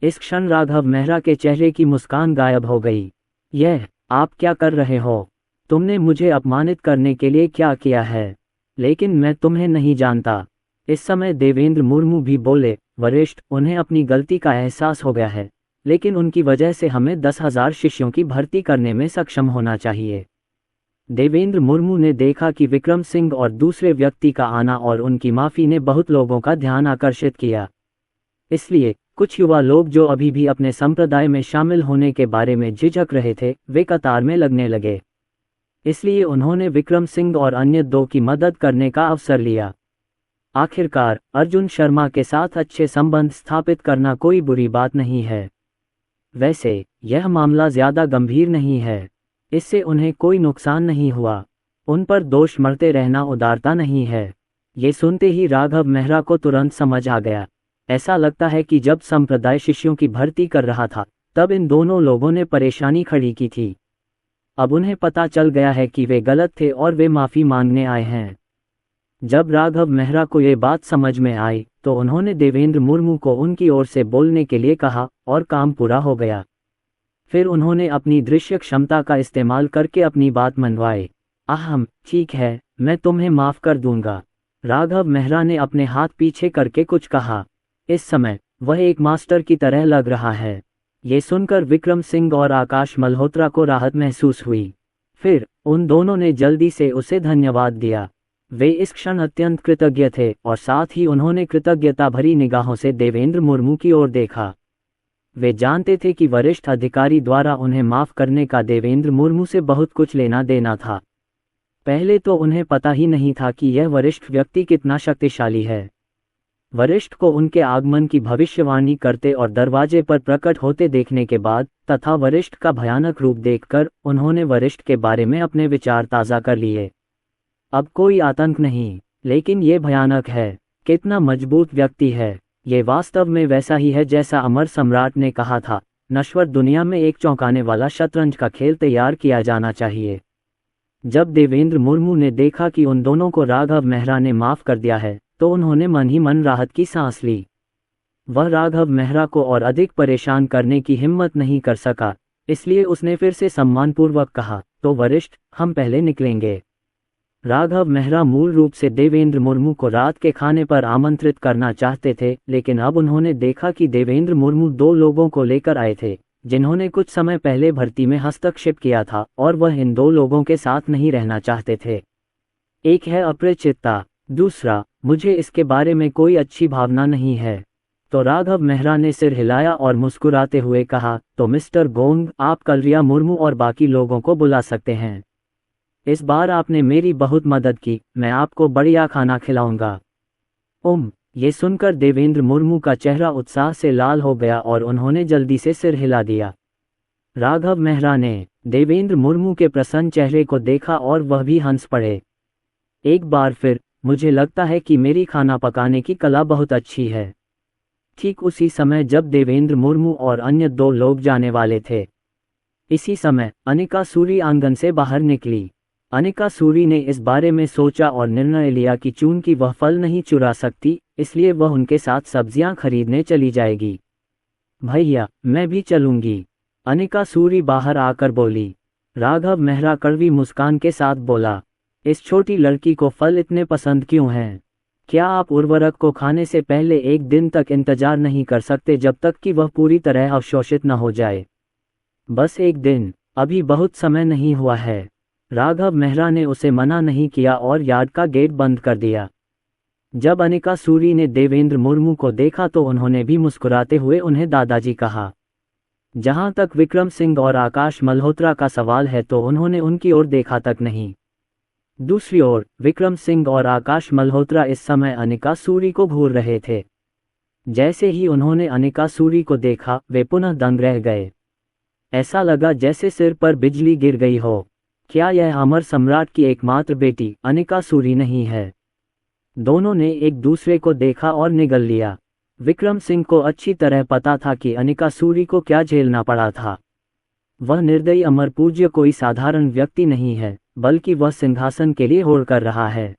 इस क्षण राघव मेहरा के चेहरे की मुस्कान गायब हो गई। यह, आप क्या कर रहे हो? तुमने मुझे अपमानित करने के लिए क्या किया है? लेकिन मैं तुम्हें नहीं जानता। इस समय देवेंद्र मुर्मू भी बोले, वरिष्ठ, उन्हें अपनी गलती का एहसास हो गया है, लेकिन उनकी वजह से हमें 10,000 शिष्यों की भर्ती करने में सक्षम होना चाहिए। देवेंद्र मुर्मू ने देखा कि विक्रम सिंह और दूसरे व्यक्ति का आना और उनकी माफ़ी ने बहुत लोगों का ध्यान आकर्षित किया। इसलिए कुछ युवा लोग जो अभी भी अपने संप्रदाय में शामिल होने के बारे में झिझक रहे थे, वे कतार में लगने लगे। इसलिए उन्होंने विक्रम सिंह और अन्य दो की मदद करने का अवसर लिया। आखिरकार अर्जुन शर्मा के साथ अच्छे संबंध स्थापित करना कोई बुरी बात नहीं है। वैसे यह मामला ज़्यादा गंभीर नहीं है, इससे उन्हें कोई नुकसान नहीं हुआ। उन पर दोष मढ़ते रहना उदारता नहीं है। ये सुनते ही राघव मेहरा को तुरंत समझ आ गया। ऐसा लगता है कि जब संप्रदाय शिष्यों की भर्ती कर रहा था, तब इन दोनों लोगों ने परेशानी खड़ी की थी। अब उन्हें पता चल गया है कि वे गलत थे और वे माफ़ी मांगने आए हैं। जब राघव मेहरा को ये बात समझ में आई, तो उन्होंने देवेंद्र मुर्मू को उनकी ओर से बोलने के लिए कहा और काम पूरा हो गया। फिर उन्होंने अपनी दृश्य क्षमता का इस्तेमाल करके अपनी बात मनवाई। अहम, ठीक है, मैं तुम्हें माफ़ कर दूंगा। राघव मेहरा ने अपने हाथ पीछे करके कुछ कहा। इस समय वह एक मास्टर की तरह लग रहा है। ये सुनकर विक्रम सिंह और आकाश मल्होत्रा को राहत महसूस हुई। फिर उन दोनों ने जल्दी से उसे धन्यवाद दिया। वे इस क्षण अत्यंत कृतज्ञ थे और साथ ही उन्होंने कृतज्ञता भरी निगाहों से देवेंद्र मुर्मू की ओर देखा। वे जानते थे कि वरिष्ठ अधिकारी द्वारा उन्हें माफ़ करने का देवेंद्र मुर्मू से बहुत कुछ लेना देना था। पहले तो उन्हें पता ही नहीं था कि यह वरिष्ठ व्यक्ति कितना शक्तिशाली है। वरिष्ठ को उनके आगमन की भविष्यवाणी करते और दरवाजे पर प्रकट होते देखने के बाद तथा वरिष्ठ का भयानक रूप देखकर उन्होंने वरिष्ठ के बारे में अपने विचार ताज़ा कर लिए। अब कोई आतंक नहीं, लेकिन ये भयानक है। कितना मजबूत व्यक्ति है। ये वास्तव में वैसा ही है जैसा अमर सम्राट ने कहा था, नश्वर दुनिया में एक चौंकाने वाला शतरंज का खेल तैयार किया जाना चाहिए। जब देवेंद्र मुर्मू ने देखा कि उन दोनों को राघव मेहरा ने माफ़ कर दिया है, तो उन्होंने मन ही मन राहत की सांस ली। वह राघव मेहरा को और अधिक परेशान करने की हिम्मत नहीं कर सका, इसलिए उसने फिर से सम्मानपूर्वक कहा, तो वरिष्ठ, हम पहले निकलेंगे। राघव मेहरा मूल रूप से देवेंद्र मुर्मू को रात के खाने पर आमंत्रित करना चाहते थे, लेकिन अब उन्होंने देखा कि देवेंद्र मुर्मू दो लोगों को लेकर आए थे, जिन्होंने कुछ समय पहले भर्ती में हस्तक्षेप किया था और वह इन दो लोगों के साथ नहीं रहना चाहते थे। एक है अपरिचितता, दूसरा, मुझे इसके बारे में कोई अच्छी भावना नहीं है। तो राघव मेहरा ने सिर हिलाया और मुस्कुराते हुए कहा, तो मिस्टर गोंग, आप कलरिया मुर्मू और बाकी लोगों को बुला सकते हैं। इस बार आपने मेरी बहुत मदद की, मैं आपको बढ़िया खाना खिलाऊंगा। ये सुनकर देवेंद्र मुर्मू का चेहरा उत्साह से लाल हो गया और उन्होंने जल्दी से सिर हिला दिया। राघव मेहरा ने देवेंद्र मुर्मू के प्रसन्न चेहरे को देखा और वह भी हंस पड़े। एक बार फिर, मुझे लगता है कि मेरी खाना पकाने की कला बहुत अच्छी है। ठीक उसी समय जब देवेंद्र मुर्मू और अन्य दो लोग जाने वाले थे, इसी समय अनिका सूरी आंगन से बाहर निकली। अनिका सूरी ने इस बारे में सोचा और निर्णय लिया कि चूंकि वह फल नहीं चुरा सकती, इसलिए वह उनके साथ सब्जियां खरीदने चली जाएगी। भैया, मैं भी चलूंगी, अनिका सूरी बाहर आकर बोली। राघव मेहरा कड़वी मुस्कान के साथ बोला, इस छोटी लड़की को फल इतने पसंद क्यों हैं? क्या आप उर्वरक को खाने से पहले एक दिन तक इंतजार नहीं कर सकते जब तक कि वह पूरी तरह अवशोषित न हो जाए? बस एक दिन, अभी बहुत समय नहीं हुआ है। राघव मेहरा ने उसे मना नहीं किया और यार्ड का गेट बंद कर दिया। जब अनिका सूरी ने देवेंद्र मुर्मू को देखा तो उन्होंने भी मुस्कुराते हुए उन्हें दादाजी कहा। जहां तक विक्रम सिंह और आकाश मल्होत्रा का सवाल है तो उन्होंने उनकी ओर देखा तक नहीं। दूसरी ओर विक्रम सिंह और आकाश मल्होत्रा इस समय अनिका सूरी को घूर रहे थे। जैसे ही उन्होंने अनिका सूरी को देखा, वे पुनः दंग रह गए। ऐसा लगा जैसे सिर पर बिजली गिर गई हो। क्या यह अमर सम्राट की एकमात्र बेटी अनिका सूरी नहीं है? दोनों ने एक दूसरे को देखा और निगल लिया। विक्रम सिंह को अच्छी तरह पता था कि अनिका सूरी को क्या झेलना पड़ा था। वह निर्दयी अमर पूज्य कोई साधारण व्यक्ति नहीं है, बल्कि वह सिंहासन के लिए होड़ कर रहा है।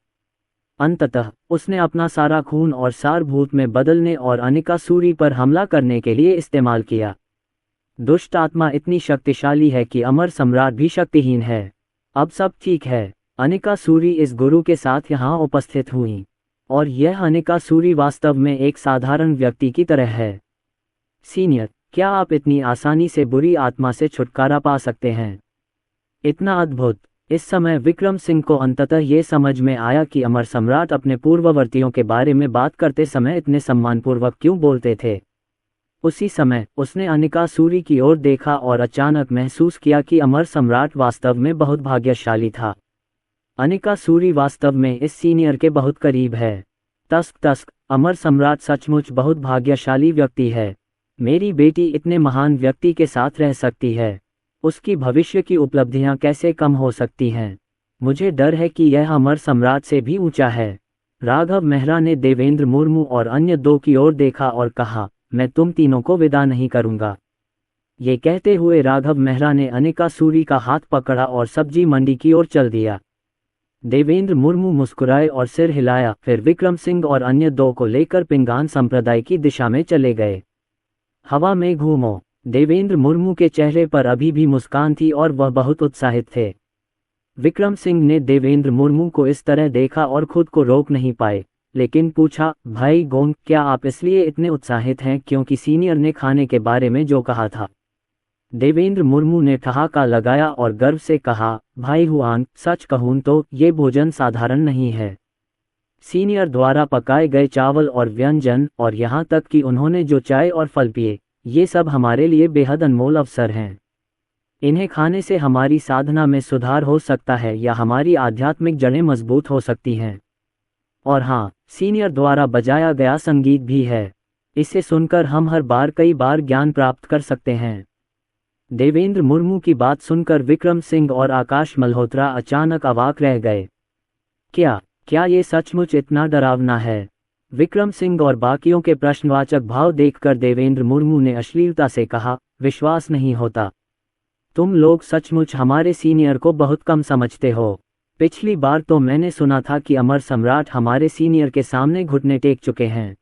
अंततः उसने अपना सारा खून और सार भूत में बदलने और अनिकासुरी पर हमला करने के लिए इस्तेमाल किया। दुष्ट आत्मा इतनी शक्तिशाली है कि अमर सम्राट भी शक्तिहीन है। अब सब ठीक है। अनिकासुरी इस गुरु के साथ यहाँ उपस्थित हुई, और यह अनिकासुरी वास्तव में एक साधारण व्यक्ति की तरह है। सीनियर, क्या आप इतनी आसानी से बुरी आत्मा से छुटकारा पा सकते हैं? इतना अद्भुत। इस समय विक्रम सिंह को अंततः ये समझ में आया कि अमर सम्राट अपने पूर्ववर्तियों के बारे में बात करते समय इतने सम्मानपूर्वक क्यों बोलते थे। उसी समय उसने अनिकासुरी की ओर देखा और अचानक महसूस किया कि अमर सम्राट वास्तव में बहुत भाग्यशाली था। अनिकासुरी वास्तव में इस सीनियर के बहुत करीब है। तस्क तस्क, अमर सम्राट सचमुच बहुत भाग्यशाली व्यक्ति है। मेरी बेटी इतने महान व्यक्ति के साथ रह सकती है। उसकी भविष्य की उपलब्धियां कैसे कम हो सकती हैं? मुझे डर है कि यह अमर सम्राट से भी ऊंचा है। राघव मेहरा ने देवेंद्र मुर्मू और अन्य दो की ओर देखा और कहा, मैं तुम तीनों को विदा नहीं करूंगा। ये कहते हुए राघव मेहरा ने अनिकासुरी का हाथ पकड़ा और सब्जी मंडी की ओर चल दिया। देवेंद्र मुर्मू मुस्कुराए और सिर हिलाया, फिर विक्रम सिंह और अन्य दो को लेकर पिंगान संप्रदाय की दिशा में चले गए। हवा में घूमो। देवेंद्र मुर्मू के चेहरे पर अभी भी मुस्कान थी और वह बहुत उत्साहित थे। विक्रम सिंह ने देवेंद्र मुर्मू को इस तरह देखा और खुद को रोक नहीं पाए, लेकिन पूछा, भाई गोंग, क्या आप इसलिए इतने उत्साहित हैं क्योंकि सीनियर ने खाने के बारे में जो कहा था? देवेंद्र मुर्मू ने ठहाका लगाया और गर्व से कहा, भाई हुआन, सच कहूं तो ये भोजन साधारण नहीं है। सीनियर द्वारा पकाए गए चावल और व्यंजन, और यहाँ तक कि उन्होंने जो चाय और फल पिए, ये सब हमारे लिए बेहद अनमोल अवसर हैं। इन्हें खाने से हमारी साधना में सुधार हो सकता है या हमारी आध्यात्मिक जड़ें मजबूत हो सकती हैं। और हाँ, सीनियर द्वारा बजाया गया संगीत भी है। इसे सुनकर हम हर बार कई बार ज्ञान प्राप्त कर सकते हैं। देवेंद्र मुर्मू की बात सुनकर विक्रम सिंह और आकाश मल्होत्रा अचानक अवाक रह गए। क्या ये सचमुच इतना डरावना है? विक्रम सिंह और बाकियों के प्रश्नवाचक भाव देखकर देवेंद्र मुर्मू ने अश्लीलता से कहा, विश्वास नहीं होता। तुम लोग सचमुच हमारे सीनियर को बहुत कम समझते हो। पिछली बार तो मैंने सुना था कि अमर सम्राट हमारे सीनियर के सामने घुटने टेक चुके हैं।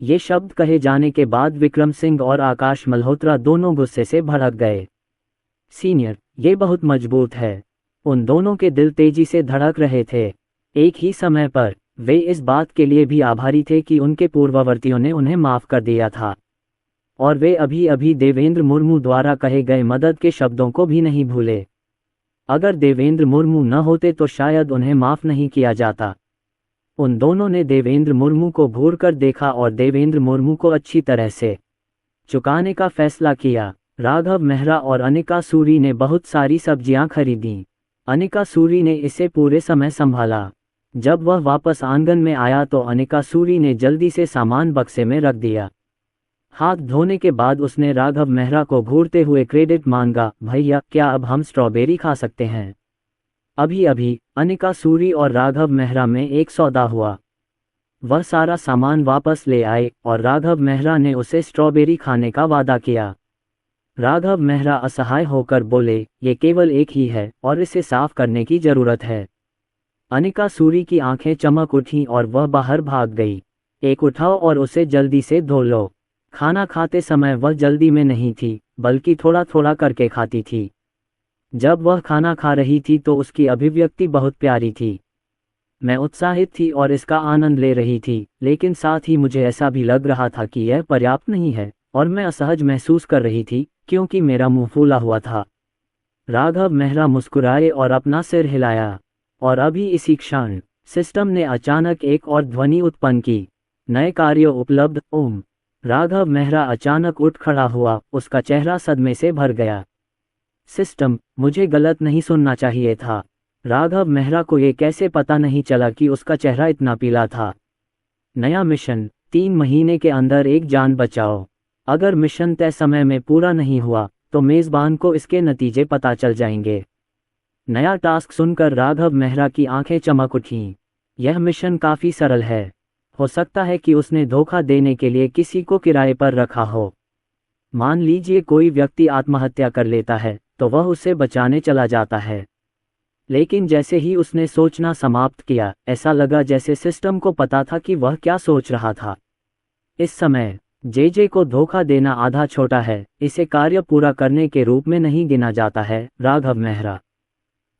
ये शब्द कहे जाने के बाद विक्रम सिंह और आकाश मल्होत्रा दोनों गुस्से से भड़क गए। सीनियर, ये बहुत मजबूत है। उन दोनों के दिल तेजी से धड़क रहे थे। एक ही समय पर वे इस बात के लिए भी आभारी थे कि उनके पूर्ववर्तियों ने उन्हें माफ कर दिया था, और वे अभी अभी देवेंद्र मुर्मू द्वारा कहे गए मदद के शब्दों को भी नहीं भूले। अगर देवेंद्र मुर्मू न होते तो शायद उन्हें माफ नहीं किया जाता। उन दोनों ने देवेंद्र मुर्मू को घूर कर देखा और देवेंद्र मुर्मू को अच्छी तरह से चुकाने का फैसला किया। राघव मेहरा और अनिकासुरी ने बहुत सारी सब्जियां खरीदीं। अनिकासुरी ने इसे पूरे समय संभाला। जब वह वापस आंगन में आया तो अनिकासुरी ने जल्दी से सामान बक्से में रख दिया। हाथ धोने के बाद उसने राघव मेहरा को घूरते हुए क्रेडिट मांगा, भैया, क्या अब हम स्ट्रॉबेरी खा सकते हैं? अभी अभी अनिकासुरी और राघव मेहरा में एक सौदा हुआ। वह सारा सामान वापस ले आए और राघव मेहरा ने उसे स्ट्रॉबेरी खाने का वादा किया। राघव मेहरा असहाय होकर बोले, ये केवल एक ही है और इसे साफ करने की जरूरत है। अनिकासुरी की आंखें चमक उठीं और वह बाहर भाग गई। एक उठाओ और उसे जल्दी से धो लो। खाना खाते समय वह जल्दी में नहीं थी, बल्कि थोड़ा थोड़ा करके खाती थी। जब वह खाना खा रही थी तो उसकी अभिव्यक्ति बहुत प्यारी थी। मैं उत्साहित थी और इसका आनंद ले रही थी, लेकिन साथ ही मुझे ऐसा भी लग रहा था कि यह पर्याप्त नहीं है, और मैं असहज महसूस कर रही थी क्योंकि मेरा मुंह फूला हुआ था। राघव मेहरा मुस्कुराए और अपना सिर हिलाया, और अभी इसी क्षण सिस्टम ने अचानक एक और ध्वनि उत्पन्न की, नए कार्य उपलब्ध। ओम। राघव मेहरा अचानक उठ खड़ा हुआ, उसका चेहरा सदमे से भर गया। सिस्टम, मुझे गलत नहीं सुनना चाहिए था। राघव मेहरा को ये कैसे पता नहीं चला कि उसका चेहरा इतना पीला था। नया मिशन, 3 महीने के अंदर एक जान बचाओ। अगर मिशन तय समय में पूरा नहीं हुआ तो मेजबान को इसके नतीजे पता चल जाएंगे। नया टास्क सुनकर राघव मेहरा की आंखें चमक उठीं। यह मिशन काफी सरल है। हो सकता है कि उसने धोखा देने के लिए किसी को किराए पर रखा हो। मान लीजिए कोई व्यक्ति आत्महत्या कर लेता है तो वह उसे बचाने चला जाता है, लेकिन जैसे ही उसने सोचना समाप्त किया, ऐसा लगा जैसे सिस्टम को पता था कि वह क्या सोच रहा था। इस समय जेजे को धोखा देना आधा छोटा है, इसे कार्य पूरा करने के रूप में नहीं गिना जाता है, राघव मेहरा।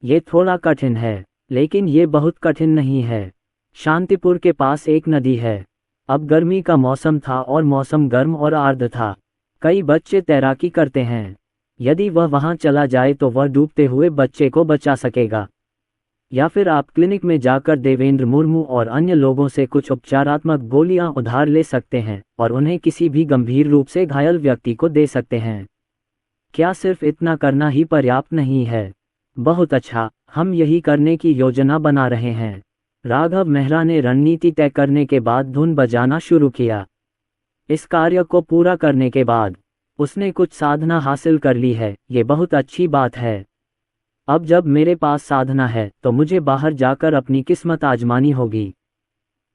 ये थोड़ा कठिन है, लेकिन ये बहुत कठिन नहीं है। शांतिपुर के पास एक नदी है। अब गर्मी का मौसम था और मौसम गर्म और आर्द्र था। कई बच्चे तैराकी करते हैं। यदि वह वहां चला जाए तो वह डूबते हुए बच्चे को बचा सकेगा। या फिर आप क्लिनिक में जाकर देवेंद्र मुर्मू और अन्य लोगों से कुछ उपचारात्मक गोलियां उधार ले सकते हैं और उन्हें किसी भी गंभीर रूप से घायल व्यक्ति को दे सकते हैं। क्या सिर्फ इतना करना ही पर्याप्त नहीं है? बहुत अच्छा, हम यही करने की योजना बना रहे हैं। राघव मेहरा ने रणनीति तय करने के बाद धुन बजाना शुरू किया। इस कार्य को पूरा करने के बाद उसने कुछ साधना हासिल कर ली है, ये बहुत अच्छी बात है। अब जब मेरे पास साधना है तो मुझे बाहर जाकर अपनी किस्मत आजमानी होगी।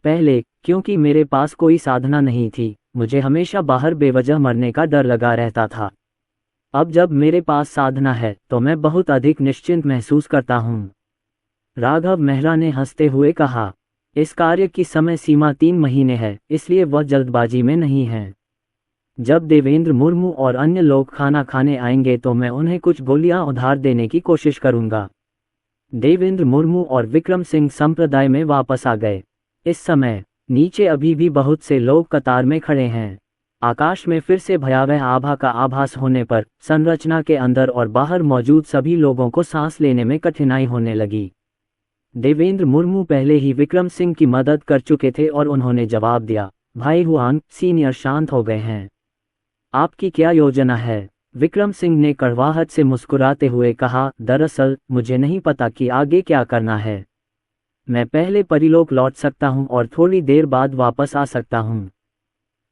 पहले क्योंकि मेरे पास कोई साधना नहीं थी, मुझे हमेशा बाहर बेवजह मरने का डर लगा रहता था। अब जब मेरे पास साधना है तो मैं बहुत अधिक निश्चिंत महसूस करता हूँ। राघव मेहरा ने हंसते हुए कहा, इस कार्य की समय सीमा 3 महीने है, इसलिए वह जल्दबाजी में नहीं है। जब देवेंद्र मुर्मू और अन्य लोग खाना खाने आएंगे तो मैं उन्हें कुछ गोलियां उधार देने की कोशिश करूंगा। देवेंद्र मुर्मू और विक्रम सिंह संप्रदाय में वापस आ गए। इस समय नीचे अभी भी बहुत से लोग कतार में खड़े हैं। आकाश में फिर से भयावह आभा का आभास होने पर संरचना के अंदर और बाहर मौजूद सभी लोगों को सांस लेने में कठिनाई होने लगी। देवेंद्र मुर्मू पहले ही विक्रम सिंह की मदद कर चुके थे और उन्होंने जवाब दिया, भाई हुआन सीनियर शांत हो गए हैं। आपकी क्या योजना है? विक्रम सिंह ने कड़वाहट से मुस्कुराते हुए कहा, दरअसल मुझे नहीं पता कि आगे क्या करना है। मैं पहले परिलोक लौट सकता हूं और थोड़ी देर बाद वापस आ सकता हूं।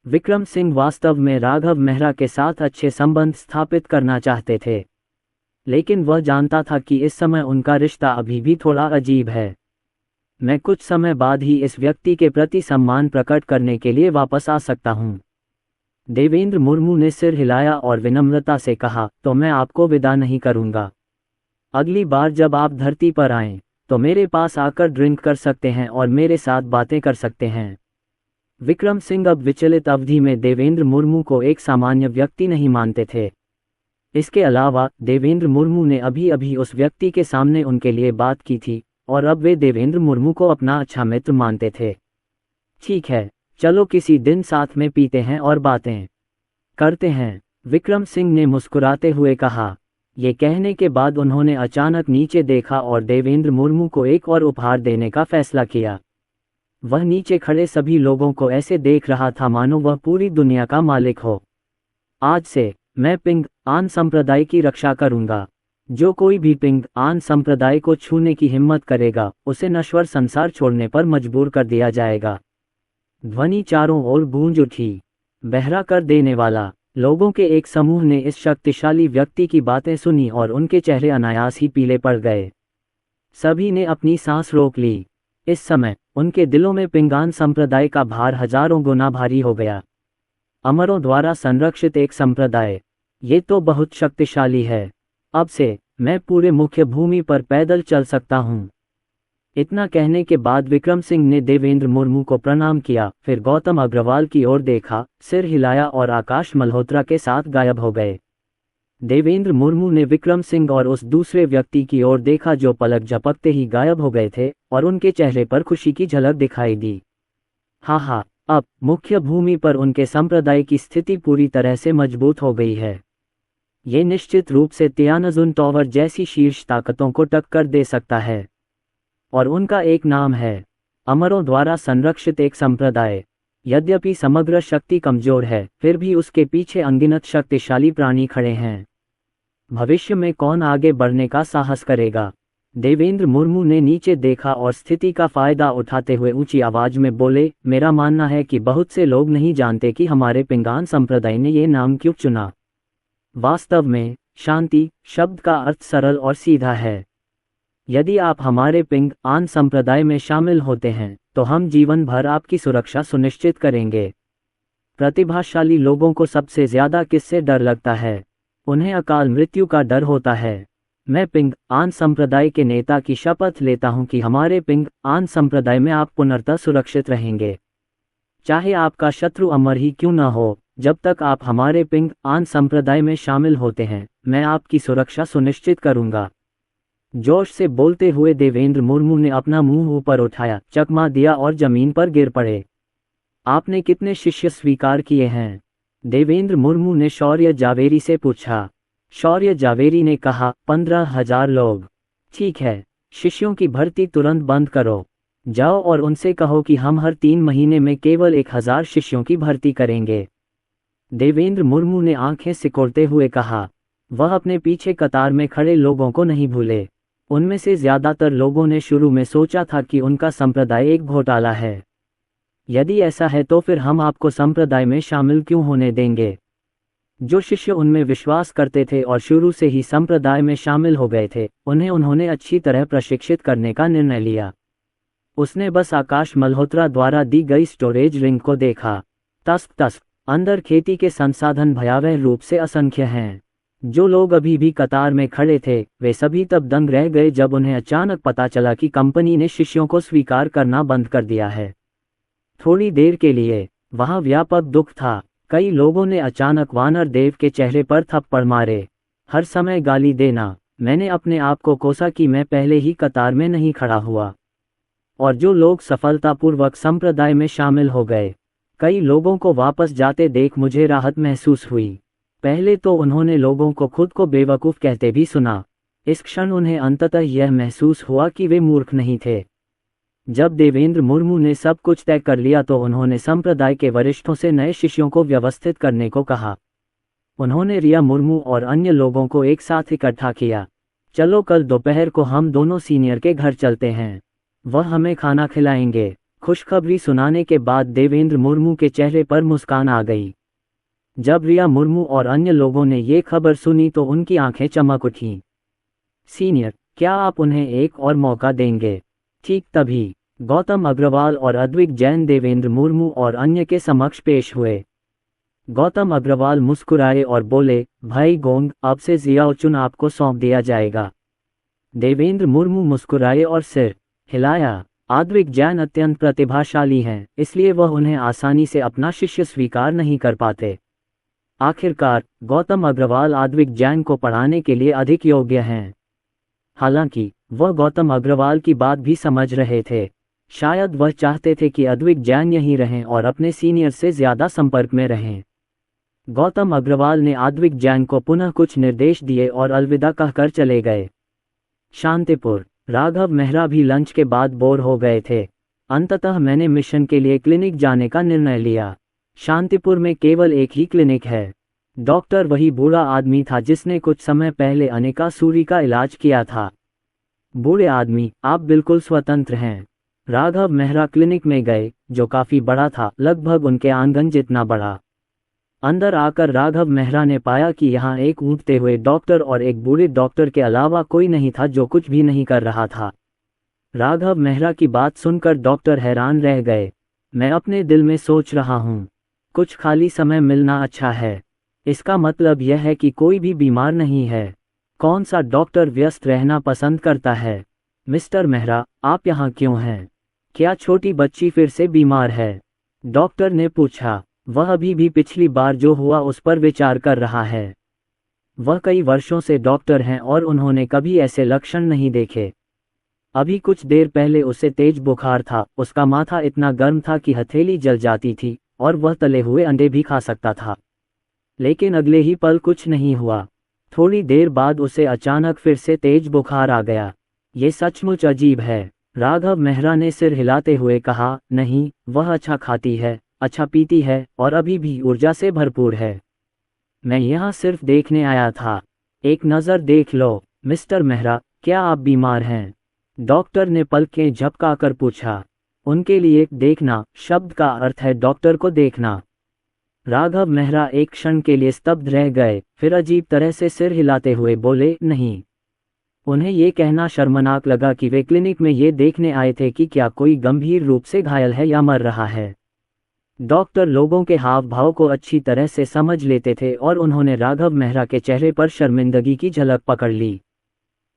विक्रम सिंह वास्तव में राघव मेहरा के साथ अच्छे संबंध स्थापित करना चाहते थे, लेकिन वह जानता था कि इस समय उनका रिश्ता अभी भी थोड़ा अजीब है। मैं कुछ समय बाद ही इस व्यक्ति के प्रति सम्मान प्रकट करने के लिए वापस आ सकता हूं। देवेंद्र मुर्मू ने सिर हिलाया और विनम्रता से कहा, तो मैं आपको विदा नहीं करूंगा। अगली बार जब आप धरती पर आएं, तो मेरे पास आकर ड्रिंक कर सकते हैं और मेरे साथ बातें कर सकते हैं। विक्रम सिंह अब विचलित अवधि में देवेंद्र मुर्मू को एक सामान्य व्यक्ति नहीं मानते थे। इसके अलावा देवेंद्र मुर्मू ने अभी अभी उस व्यक्ति के सामने उनके लिए बात की थी और अब वे देवेंद्र मुर्मू को अपना अच्छा मित्र मानते थे। ठीक है, चलो किसी दिन साथ में पीते हैं और बातें करते हैं, विक्रम सिंह ने मुस्कुराते हुए कहा। ये कहने के बाद उन्होंने अचानक नीचे देखा और देवेंद्र मुर्मू को एक और उपहार देने का फैसला किया। वह नीचे खड़े सभी लोगों को ऐसे देख रहा था मानो वह पूरी दुनिया का मालिक हो। आज से मैं पिंग आन संप्रदाय की रक्षा करूंगा। जो कोई भी पिंग आन संप्रदाय को छूने की हिम्मत करेगा, उसे नश्वर संसार छोड़ने पर मजबूर कर दिया जाएगा। ध्वनि चारों ओर गूंज उठी। बहरा कर देने वाला। लोगों के एक समूह ने इस शक्तिशाली व्यक्ति की बातें सुनी और उनके चेहरे अनायास ही पीले पड़ गए। सभी ने अपनी सांस रोक ली। इस समय उनके दिलों में पिंगान संप्रदाय का भार हजारों गुना भारी हो गया। अमरों द्वारा संरक्षित एक संप्रदाय, ये तो बहुत शक्तिशाली है। अब से मैं पूरे मुख्य भूमि पर पैदल चल सकता हूँ। इतना कहने के बाद विक्रम सिंह ने देवेंद्र मुर्मू को प्रणाम किया, फिर गौतम अग्रवाल की ओर देखा, सिर हिलाया और आकाश मल्होत्रा के साथ गायब हो गए। देवेंद्र मुर्मू ने विक्रम सिंह और उस दूसरे व्यक्ति की ओर देखा जो पलक झपकते ही गायब हो गए थे और उनके चेहरे पर खुशी की झलक दिखाई दी। हाँ, अब मुख्य भूमि पर उनके संप्रदाय की स्थिति पूरी तरह से मजबूत हो गई है। ये निश्चित रूप से तियानजुन टॉवर जैसी शीर्ष ताकतों को टक्कर दे सकता है। और उनका एक नाम है, अमरों द्वारा संरक्षित एक संप्रदाय। यद्यपि समग्र शक्ति कमजोर है, फिर भी उसके पीछे अनगिनत शक्तिशाली प्राणी खड़े हैं। भविष्य में कौन आगे बढ़ने का साहस करेगा? देवेंद्र मुर्मू ने नीचे देखा और स्थिति का फायदा उठाते हुए ऊंची आवाज में बोले, मेरा मानना है कि बहुत से लोग नहीं जानते कि हमारे पिंगान संप्रदाय ने ये नाम क्यों चुना। वास्तव में शांति शब्द का अर्थ सरल और सीधा है। यदि आप हमारे पिंग आन संप्रदाय में शामिल होते हैं तो हम जीवन भर आपकी सुरक्षा सुनिश्चित करेंगे। प्रतिभाशाली लोगों को सबसे ज्यादा किससे डर लगता है? उन्हें अकाल मृत्यु का डर होता है। मैं पिंग आन संप्रदाय के नेता की शपथ लेता हूं कि हमारे पिंग आन संप्रदाय में आप पुनर्तः सुरक्षित रहेंगे। चाहे आपका शत्रु अमर ही क्यों न हो, जब तक आप हमारे पिंग आन संप्रदाय में शामिल होते हैं, मैं आपकी सुरक्षा सुनिश्चित करूंगा। जोश से बोलते हुए देवेंद्र मुर्मू ने अपना मुंह ऊपर उठाया, चकमा दिया और जमीन पर गिर पड़े। आपने कितने शिष्य स्वीकार किए हैं? देवेंद्र मुर्मू ने शौर्य जावेरी से पूछा। शौर्य जावेरी ने कहा, 15,000 लोग। ठीक है, शिष्यों की भर्ती तुरंत बंद करो। जाओ और उनसे कहो कि हम हर 3 महीने में केवल 1,000 शिष्यों की भर्ती करेंगे। देवेंद्र मुर्मू ने आंखें सिकोड़ते हुए कहा। वह अपने पीछे कतार में खड़े लोगों को नहीं भूले। उनमें से ज्यादातर लोगों ने शुरू में सोचा था कि उनका संप्रदाय एक घोटाला है। यदि ऐसा है तो फिर हम आपको संप्रदाय में शामिल क्यों होने देंगे? जो शिष्य उनमें विश्वास करते थे और शुरू से ही संप्रदाय में शामिल हो गए थे, उन्होंने अच्छी तरह प्रशिक्षित करने का निर्णय लिया। उसने बस आकाश मल्होत्रा द्वारा दी गई स्टोरेज रिंग को देखा। तस्क तस्क, अंदर खेती के संसाधन भयावह रूप से असंख्य हैं। जो लोग अभी भी कतार में खड़े थे, वे सभी तब दंग रह गए जब उन्हें अचानक पता चला कि कंपनी ने शिष्यों को स्वीकार करना बंद कर दिया है। थोड़ी देर के लिए वहां व्यापक दुख था। कई लोगों ने अचानक वानर देव के चेहरे पर थप्पड़ मारे। हर समय गाली देना। मैंने अपने आप को कोसा कि मैं पहले ही कतार में नहीं खड़ा हुआ। और जो लोग सफलतापूर्वक संप्रदाय में शामिल हो गए, कई लोगों को वापस जाते देख मुझे राहत महसूस हुई। पहले तो उन्होंने लोगों को खुद को बेवकूफ़ कहते भी सुना। इस क्षण उन्हें अंततः यह महसूस हुआ कि वे मूर्ख नहीं थे। जब देवेंद्र मुर्मू ने सब कुछ तय कर लिया तो उन्होंने संप्रदाय के वरिष्ठों से नए शिष्यों को व्यवस्थित करने को कहा। उन्होंने रिया मुर्मू और अन्य लोगों को एक साथ इकट्ठा किया। चलो कल दोपहर को हम दोनों सीनियर के घर चलते हैं, वह हमें खाना खिलाएंगे। खुशखबरी सुनाने के बाद देवेंद्र मुर्मू के चेहरे पर मुस्कान आ गई। जब रिया मुर्मू और अन्य लोगों ने ये खबर सुनी तो उनकी आंखें चमक उठीं। सीनियर, क्या आप उन्हें एक और मौका देंगे? ठीक तभी गौतम अग्रवाल और अद्विक जैन देवेंद्र मुर्मू और अन्य के समक्ष पेश हुए। गौतम अग्रवाल मुस्कुराए और बोले, भाई गोंग, अब से जियाओ चुन आपको सौंप दिया जाएगा। देवेंद्र मुर्मू मुस्कुराए और सिर हिलाया। अद्विक जैन अत्यंत प्रतिभाशाली हैं, इसलिए वह उन्हें आसानी से अपना शिष्य स्वीकार नहीं कर पाते। आखिरकार गौतम अग्रवाल अद्विक जैन को पढ़ाने के लिए अधिक योग्य हैं। हालांकि वह गौतम अग्रवाल की बात भी समझ रहे थे। शायद वह चाहते थे कि अद्विक जैन यहीं रहें और अपने सीनियर से ज्यादा संपर्क में रहें। गौतम अग्रवाल ने अद्विक जैन को पुनः कुछ निर्देश दिए और अलविदा कहकर चले गए। शांतिपुर। राघव मेहरा भी लंच के बाद बोर हो गए थे। अंततः मैंने मिशन के लिए क्लिनिक जाने का निर्णय लिया। शांतिपुर में केवल एक ही क्लिनिक है। डॉक्टर वही बूढ़ा आदमी था जिसने कुछ समय पहले अनिका सूरी का इलाज किया था। बूढ़े आदमी, आप बिल्कुल स्वतंत्र हैं। राघव मेहरा क्लिनिक में गए, जो काफी बड़ा था, लगभग उनके आंगन जितना बड़ा। अंदर आकर राघव मेहरा ने पाया कि यहाँ एक ऊँटते हुए डॉक्टर और एक बूढ़े डॉक्टर के अलावा कोई नहीं था जो कुछ भी नहीं कर रहा था। राघव मेहरा की बात सुनकर डॉक्टर हैरान रह गए। मैं अपने दिल में सोच रहा हूँ, कुछ खाली समय मिलना अच्छा है। इसका मतलब यह है कि कोई भी बीमार नहीं है। कौन सा डॉक्टर व्यस्त रहना पसंद करता है? मिस्टर मेहरा, आप यहाँ क्यों हैं? क्या छोटी बच्ची फिर से बीमार है? डॉक्टर ने पूछा। वह अभी भी पिछली बार जो हुआ उस पर विचार कर रहा है। वह कई वर्षों से डॉक्टर हैं और उन्होंने कभी ऐसे लक्षण नहीं देखे। अभी कुछ देर पहले उसे तेज बुखार था, उसका माथा इतना गर्म था कि हथेली जल जाती थी और वह तले हुए अंडे भी खा सकता था। लेकिन अगले ही पल कुछ नहीं हुआ। थोड़ी देर बाद उसे अचानक फिर से तेज बुखार आ गया। ये सचमुच अजीब है। राघव मेहरा ने सिर हिलाते हुए कहा, नहीं, वह अच्छा खाती है, अच्छा पीती है और अभी भी ऊर्जा से भरपूर है। मैं यहाँ सिर्फ देखने आया था। एक नज़र देख लो। मिस्टर मेहरा, क्या आप बीमार हैं? डॉक्टर ने पलकें झपकाकर पूछा। उनके लिए देखना शब्द का अर्थ है डॉक्टर को देखना। राघव मेहरा एक क्षण के लिए स्तब्ध रह गए, फिर अजीब तरह से सिर हिलाते हुए बोले, नहीं। उन्हें ये कहना शर्मनाक लगा कि वे क्लिनिक में ये देखने आए थे कि क्या कोई गंभीर रूप से घायल है या मर रहा है। डॉक्टर लोगों के हाव भाव को अच्छी तरह से समझ लेते थे और उन्होंने राघव मेहरा के चेहरे पर शर्मिंदगी की झलक पकड़ ली।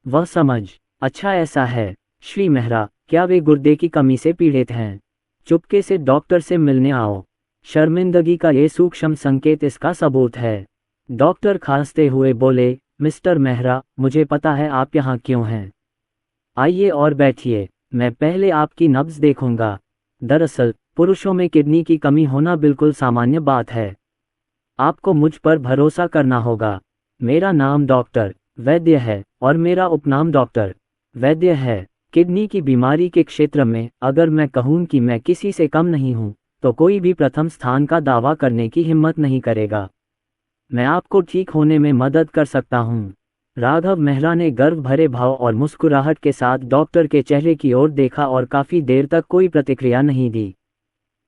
वह समझ, अच्छा ऐसा है। श्री मेहरा, क्या वे गुर्दे की कमी से पीड़ित हैं? चुपके से डॉक्टर से मिलने आओ। शर्मिंदगी का ये सूक्ष्म संकेत इसका सबूत है। डॉक्टर खांसते हुए बोले, मिस्टर मेहरा, मुझे पता है आप यहाँ क्यों हैं। आइए और बैठिए, मैं पहले आपकी नब्ज देखूंगा। दरअसल पुरुषों में किडनी की कमी होना बिल्कुल सामान्य बात है। आपको मुझ पर भरोसा करना होगा। मेरा नाम डॉक्टर वैद्य है और मेरा उपनाम डॉक्टर वैद्य है। किडनी की बीमारी के क्षेत्र में अगर मैं कहूं कि मैं किसी से कम नहीं हूं, तो कोई भी प्रथम स्थान का दावा करने की हिम्मत नहीं करेगा। मैं आपको ठीक होने में मदद कर सकता हूं। राघव मेहरा ने गर्व भरे भाव और मुस्कुराहट के साथ डॉक्टर के चेहरे की ओर देखा और काफी देर तक कोई प्रतिक्रिया नहीं दी।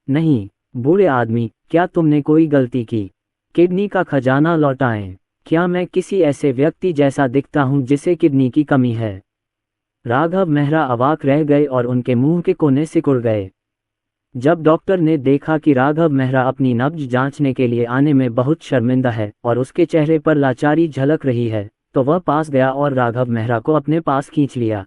नहीं, बूढ़े आदमी, क्या तुमने कोई गलती की? किडनी का खजाना लौटाएं। क्या मैं किसी ऐसे व्यक्ति जैसा दिखता हूं जिसे किडनी की कमी है? राघव मेहरा अवाक रह गए और उनके मुंह के कोने सिकुड़ गए। जब डॉक्टर ने देखा कि राघव मेहरा अपनी नब्ज जांचने के लिए आने में बहुत शर्मिंदा है और उसके चेहरे पर लाचारी झलक रही है, तो वह पास गया और राघव मेहरा को अपने पास खींच लिया।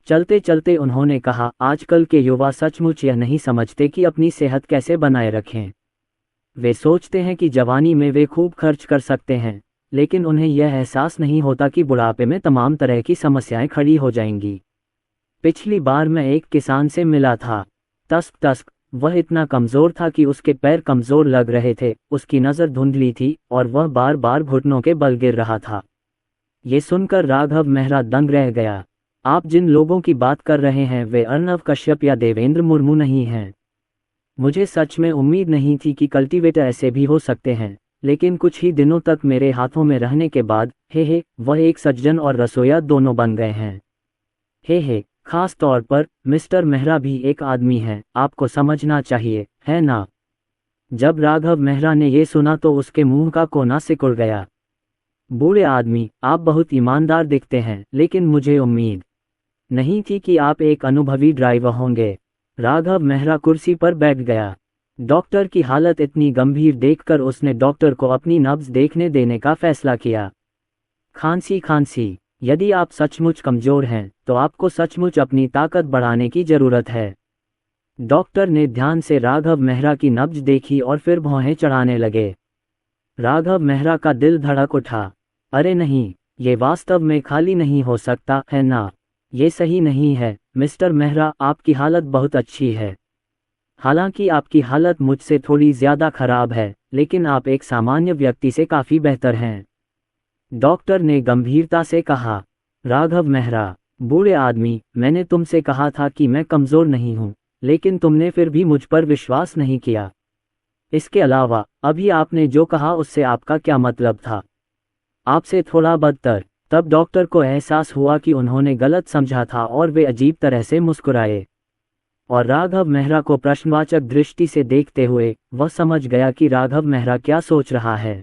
चलते चलते उन्होंने कहा, आजकल के युवा सचमुच यह नहीं समझते कि अपनी सेहत कैसे बनाए रखें। वे सोचते हैं कि जवानी में वे खूब खर्च कर सकते हैं, लेकिन उन्हें यह एहसास नहीं होता कि बुढ़ापे में तमाम तरह की समस्याएं खड़ी हो जाएंगी। पिछली बार मैं एक किसान से मिला था। तस्क तस्क, वह इतना कमज़ोर था कि उसके पैर कमज़ोर लग रहे थे, उसकी नज़र धुंधली थी और वह बार बार घुटनों के बल गिर रहा था। ये सुनकर राघव मेहरा दंग रह गया। आप जिन लोगों की बात कर रहे हैं वे अर्नव कश्यप या देवेंद्र मुर्मू नहीं हैं। मुझे सच में उम्मीद नहीं थी कि कल्टीवेटर ऐसे भी हो सकते हैं, लेकिन कुछ ही दिनों तक मेरे हाथों में रहने के बाद हे वह एक सज्जन और रसोइया दोनों बन गए हैं। हे खास तौर पर मिस्टर मेहरा भी एक आदमी हैं, आपको समझना चाहिए, है ना? जब राघव मेहरा ने ये सुना तो उसके मुंह का कोना सिकुड़ गया। बूढ़े आदमी, आप बहुत ईमानदार दिखते हैं, लेकिन मुझे उम्मीद नहीं थी कि आप एक अनुभवी ड्राइवर होंगे। राघव मेहरा कुर्सी पर बैठ गया। डॉक्टर की हालत इतनी गंभीर देखकर उसने डॉक्टर को अपनी नब्ज देखने देने का फैसला किया। खांसी, यदि आप सचमुच कमजोर हैं, तो आपको सचमुच अपनी ताकत बढ़ाने की जरूरत है। डॉक्टर ने ध्यान से राघव मेहरा की नब्ज देखी और फिर भौहें चढ़ाने लगे। राघव मेहरा का दिल धड़क उठा। अरे नहीं, ये वास्तव में खाली नहीं हो सकता, है ना? ये सही नहीं है, मिस्टर मेहरा, आपकी हालत बहुत अच्छी है। हालांकि आपकी हालत मुझसे थोड़ी ज्यादा खराब है, लेकिन आप एक सामान्य व्यक्ति से काफी बेहतर हैं। डॉक्टर ने गंभीरता से कहा। राघव मेहरा, बूढ़े आदमी, मैंने तुमसे कहा था कि मैं कमजोर नहीं हूं, लेकिन तुमने फिर भी मुझ पर विश्वास नहीं किया। इसके अलावा अभी आपने जो कहा उससे आपका क्या मतलब था? आपसे थोड़ा बदतर। तब डॉक्टर को एहसास हुआ कि उन्होंने गलत समझा था और वे अजीब तरह से मुस्कुराए। और राघव मेहरा को प्रश्नवाचक दृष्टि से देखते हुए वह समझ गया कि राघव मेहरा क्या सोच रहा है।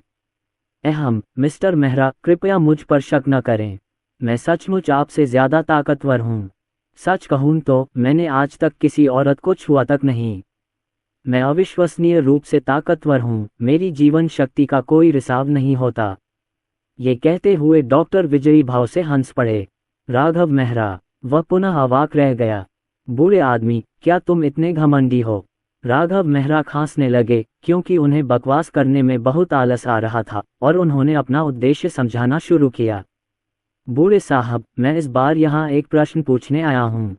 मिस्टर मेहरा, कृपया मुझ पर शक न करें। मैं सचमुच आपसे ज्यादा ताकतवर हूँ। सच कहूँ तो मैंने आज तक किसी औरत को छुआ तक नहीं। मैं अविश्वसनीय रूप से ताकतवर हूँ, मेरी जीवन शक्ति का कोई रिसाव नहीं होता। ये कहते हुए डॉक्टर विजयी भाव से हंस पड़े। राघव मेहरा, वह पुनः अवाक रह गया। बूढ़े आदमी, क्या तुम इतने घमंडी हो? राघव मेहरा खांसने लगे, क्योंकि उन्हें बकवास करने में बहुत आलस आ रहा था और उन्होंने अपना उद्देश्य समझाना शुरू किया। बूढ़े साहब, मैं इस बार यहाँ एक प्रश्न पूछने आया हूँ।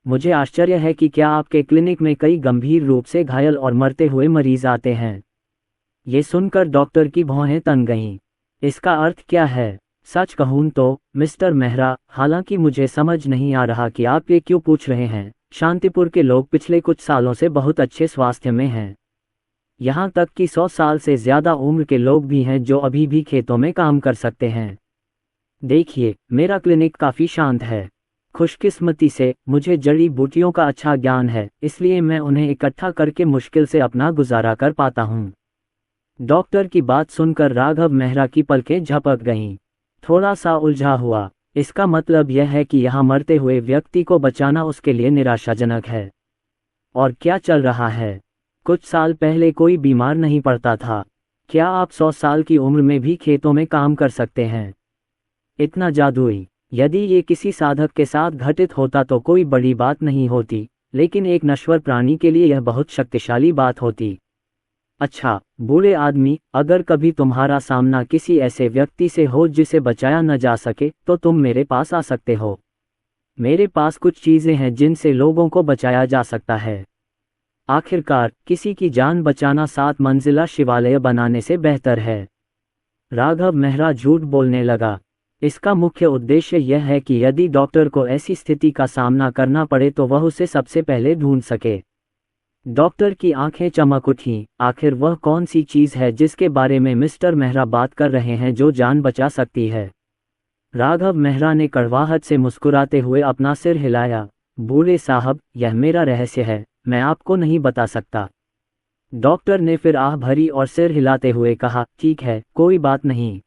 मुझे आश्चर्य है कि क्या आपके क्लिनिक में कई गंभीर रूप से घायल और मरते हुए मरीज आते हैं? ये सुनकर डॉक्टर की भौहें तन गईं। इसका अर्थ क्या है? सच कहूं तो मिस्टर मेहरा, हालांकि मुझे समझ नहीं आ रहा कि आप ये क्यों पूछ रहे हैं। शांतिपुर के लोग पिछले कुछ सालों से बहुत अच्छे स्वास्थ्य में हैं। यहाँ तक कि 100 साल से ज्यादा उम्र के लोग भी हैं जो अभी भी खेतों में काम कर सकते हैं। देखिए, मेरा क्लिनिक काफी शांत है। खुशकिस्मती से मुझे जड़ी बूटियों का अच्छा ज्ञान है, इसलिए मैं उन्हें इकट्ठा करके मुश्किल से अपना गुजारा कर पाता हूँ। डॉक्टर की बात सुनकर राघव मेहरा की पलकें झपक गईं। थोड़ा सा उलझा हुआ। इसका मतलब यह है कि यहाँ मरते हुए व्यक्ति को बचाना उसके लिए निराशाजनक है। और क्या चल रहा है? कुछ साल पहले कोई बीमार नहीं पड़ता था। क्या आप 100 साल की उम्र में भी खेतों में काम कर सकते हैं? इतना जादुई। यदि ये किसी साधक के साथ घटित होता तो कोई बड़ी बात नहीं होती, लेकिन एक नश्वर प्राणी के लिए यह बहुत शक्तिशाली बात होती। अच्छा, बूढ़े आदमी, अगर कभी तुम्हारा सामना किसी ऐसे व्यक्ति से हो जिसे बचाया न जा सके, तो तुम मेरे पास आ सकते हो। मेरे पास कुछ चीज़ें हैं जिनसे लोगों को बचाया जा सकता है। आखिरकार, किसी की जान बचाना 7 मंजिला शिवालय बनाने से बेहतर है। राघव मेहरा झूठ बोलने लगा। इसका मुख्य उद्देश्य यह है कि यदि डॉक्टर को ऐसी स्थिति का सामना करना पड़े तो वह उसे सबसे पहले ढूंढ सके। डॉक्टर की आंखें चमक उठीं। आखिर वह कौन सी चीज़ है जिसके बारे में मिस्टर मेहरा बात कर रहे हैं जो जान बचा सकती है? राघव मेहरा ने कड़वाहट से मुस्कुराते हुए अपना सिर हिलाया। बूढ़े साहब, यह मेरा रहस्य है, मैं आपको नहीं बता सकता। डॉक्टर ने फिर आह भरी और सिर हिलाते हुए कहा, ठीक है, कोई बात नहीं।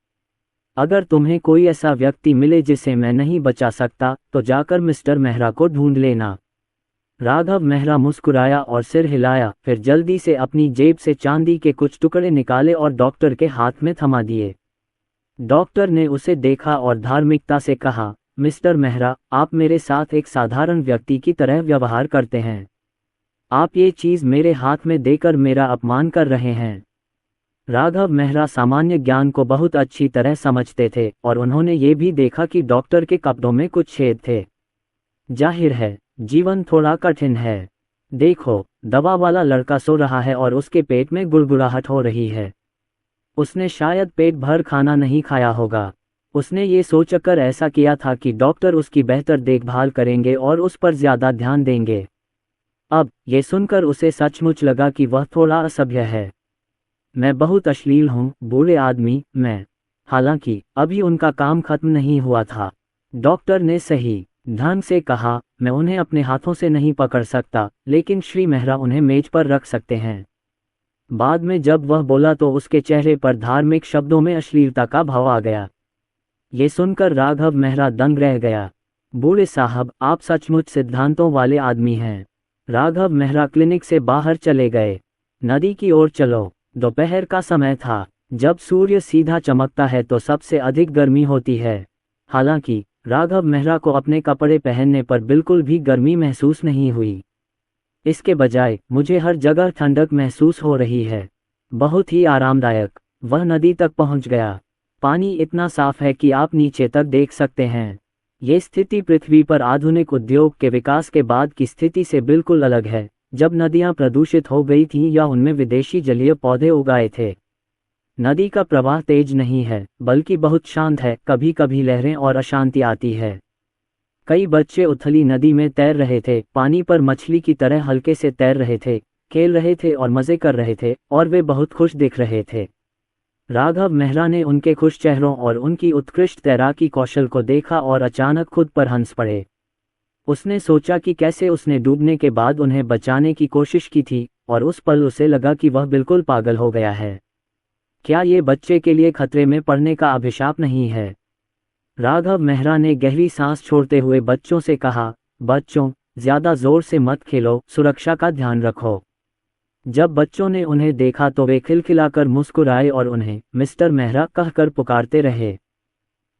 अगर तुम्हें कोई ऐसा व्यक्ति मिले जिसे मैं नहीं बचा सकता, तो जाकर मिस्टर मेहरा को ढूंढ लेना। राघव मेहरा मुस्कुराया और सिर हिलाया, फिर जल्दी से अपनी जेब से चांदी के कुछ टुकड़े निकाले और डॉक्टर के हाथ में थमा दिए। डॉक्टर ने उसे देखा और धार्मिकता से कहा, मिस्टर मेहरा, आप मेरे साथ एक साधारण व्यक्ति की तरह व्यवहार करते हैं। आप ये चीज़ मेरे हाथ में देकर मेरा अपमान कर रहे हैं। राघव मेहरा सामान्य ज्ञान को बहुत अच्छी तरह समझते थे और उन्होंने ये भी देखा कि डॉक्टर के कपड़ों में कुछ छेद थे। जाहिर है, जीवन थोड़ा कठिन है। देखो, दवा वाला लड़का सो रहा है और उसके पेट में गुड़गुड़ाहट हो रही है। उसने शायद पेट भर खाना नहीं खाया होगा। उसने ये सोचकर ऐसा किया था कि डॉक्टर उसकी बेहतर देखभाल करेंगे और उस पर ज़्यादा ध्यान देंगे। अब ये सुनकर उसे सचमुच लगा कि वह थोड़ा असभ्य है। मैं बहुत अश्लील हूँ, बूढ़े आदमी, मैं। हालांकि अभी उनका काम खत्म नहीं हुआ था। डॉक्टर ने सही ढंग से कहा, मैं उन्हें अपने हाथों से नहीं पकड़ सकता, लेकिन श्री मेहरा उन्हें मेज पर रख सकते हैं। बाद में जब वह बोला तो उसके चेहरे पर धार्मिक शब्दों में अश्लीलता का भाव आ गया। ये सुनकर राघव मेहरा दंग रह गया। बूढ़े साहब, आप सचमुच सिद्धांतों वाले आदमी हैं। राघव मेहरा क्लिनिक से बाहर चले गए। नदी की ओर चलो। दोपहर का समय था। जब सूर्य सीधा चमकता है तो सबसे अधिक गर्मी होती है। हालांकि राघव मेहरा को अपने कपड़े पहनने पर बिल्कुल भी गर्मी महसूस नहीं हुई। इसके बजाय मुझे हर जगह ठंडक महसूस हो रही है। बहुत ही आरामदायक। वह नदी तक पहुंच गया। पानी इतना साफ है कि आप नीचे तक देख सकते हैं। ये स्थिति पृथ्वी पर आधुनिक उद्योग के विकास के बाद की स्थिति से बिल्कुल अलग है, जब नदियां प्रदूषित हो गई थीं या उनमें विदेशी जलीय पौधे उगाए थे। नदी का प्रवाह तेज नहीं है, बल्कि बहुत शांत है। कभी कभी लहरें और अशांति आती है। कई बच्चे उथली नदी में तैर रहे थे, पानी पर मछली की तरह हल्के से तैर रहे थे, खेल रहे थे और मजे कर रहे थे, और वे बहुत खुश दिख रहे थे। राघव मेहरा ने उनके खुश चेहरों और उनकी उत्कृष्ट तैराकी कौशल को देखा और अचानक खुद पर हंस पड़े। उसने सोचा कि कैसे उसने डूबने के बाद उन्हें बचाने की कोशिश की थी, और उस पल उसे लगा कि वह बिल्कुल पागल हो गया है। क्या ये बच्चे के लिए खतरे में पड़ने का अभिशाप नहीं है? राघव मेहरा ने गहरी सांस छोड़ते हुए बच्चों से कहा, बच्चों, ज्यादा जोर से मत खेलो, सुरक्षा का ध्यान रखो। जब बच्चों ने उन्हें देखा तो वे खिलखिलाकर मुस्कुराए और उन्हें मिस्टर मेहरा कहकर पुकारते रहे।